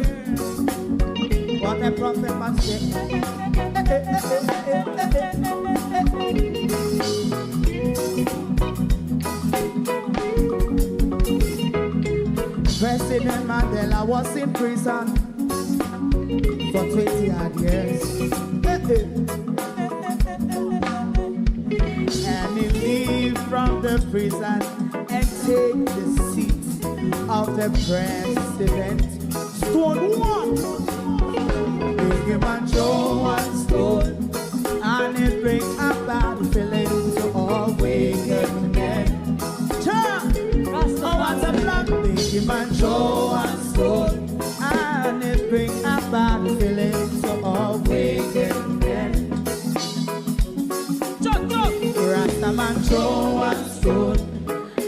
What a prophet must say. President Mandela was in prison for 20 odd years. And he leave from the prison and take the seat of the president. Stone one. Big him and throw one stone, and it bring a bad feeling to all wicked men. Oh, what's a black big man throw and stone, and it bring a bad feeling to all wicked men. Rasta man throw and stone,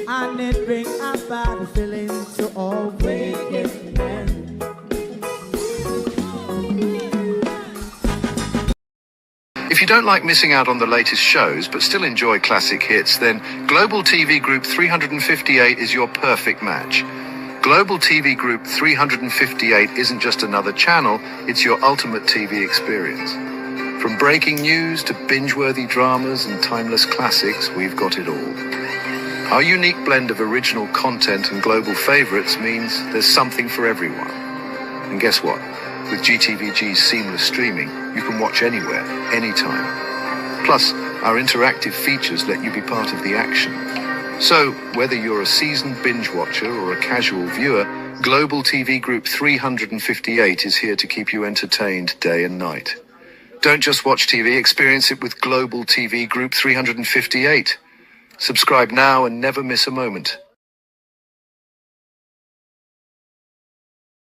and it bring a bad feeling to all wicked men. If you don't like missing out on the latest shows but still enjoy classic hits, then Global TV Group 358 is your perfect match. Global TV Group 358 isn't just another channel, it's your ultimate TV experience. From breaking news to binge-worthy dramas and timeless classics, we've got it all. Our unique blend of original content and global favorites means there's something for everyone. And guess what? With GTVG's seamless streaming, you can watch anywhere, anytime. Plus, our interactive features let you be part of the action. So, whether you're a seasoned binge watcher or a casual viewer, Global TV Group 358 is here to keep you entertained day and night. Don't just watch TV, experience it with Global TV Group 358. Subscribe now and never miss a moment.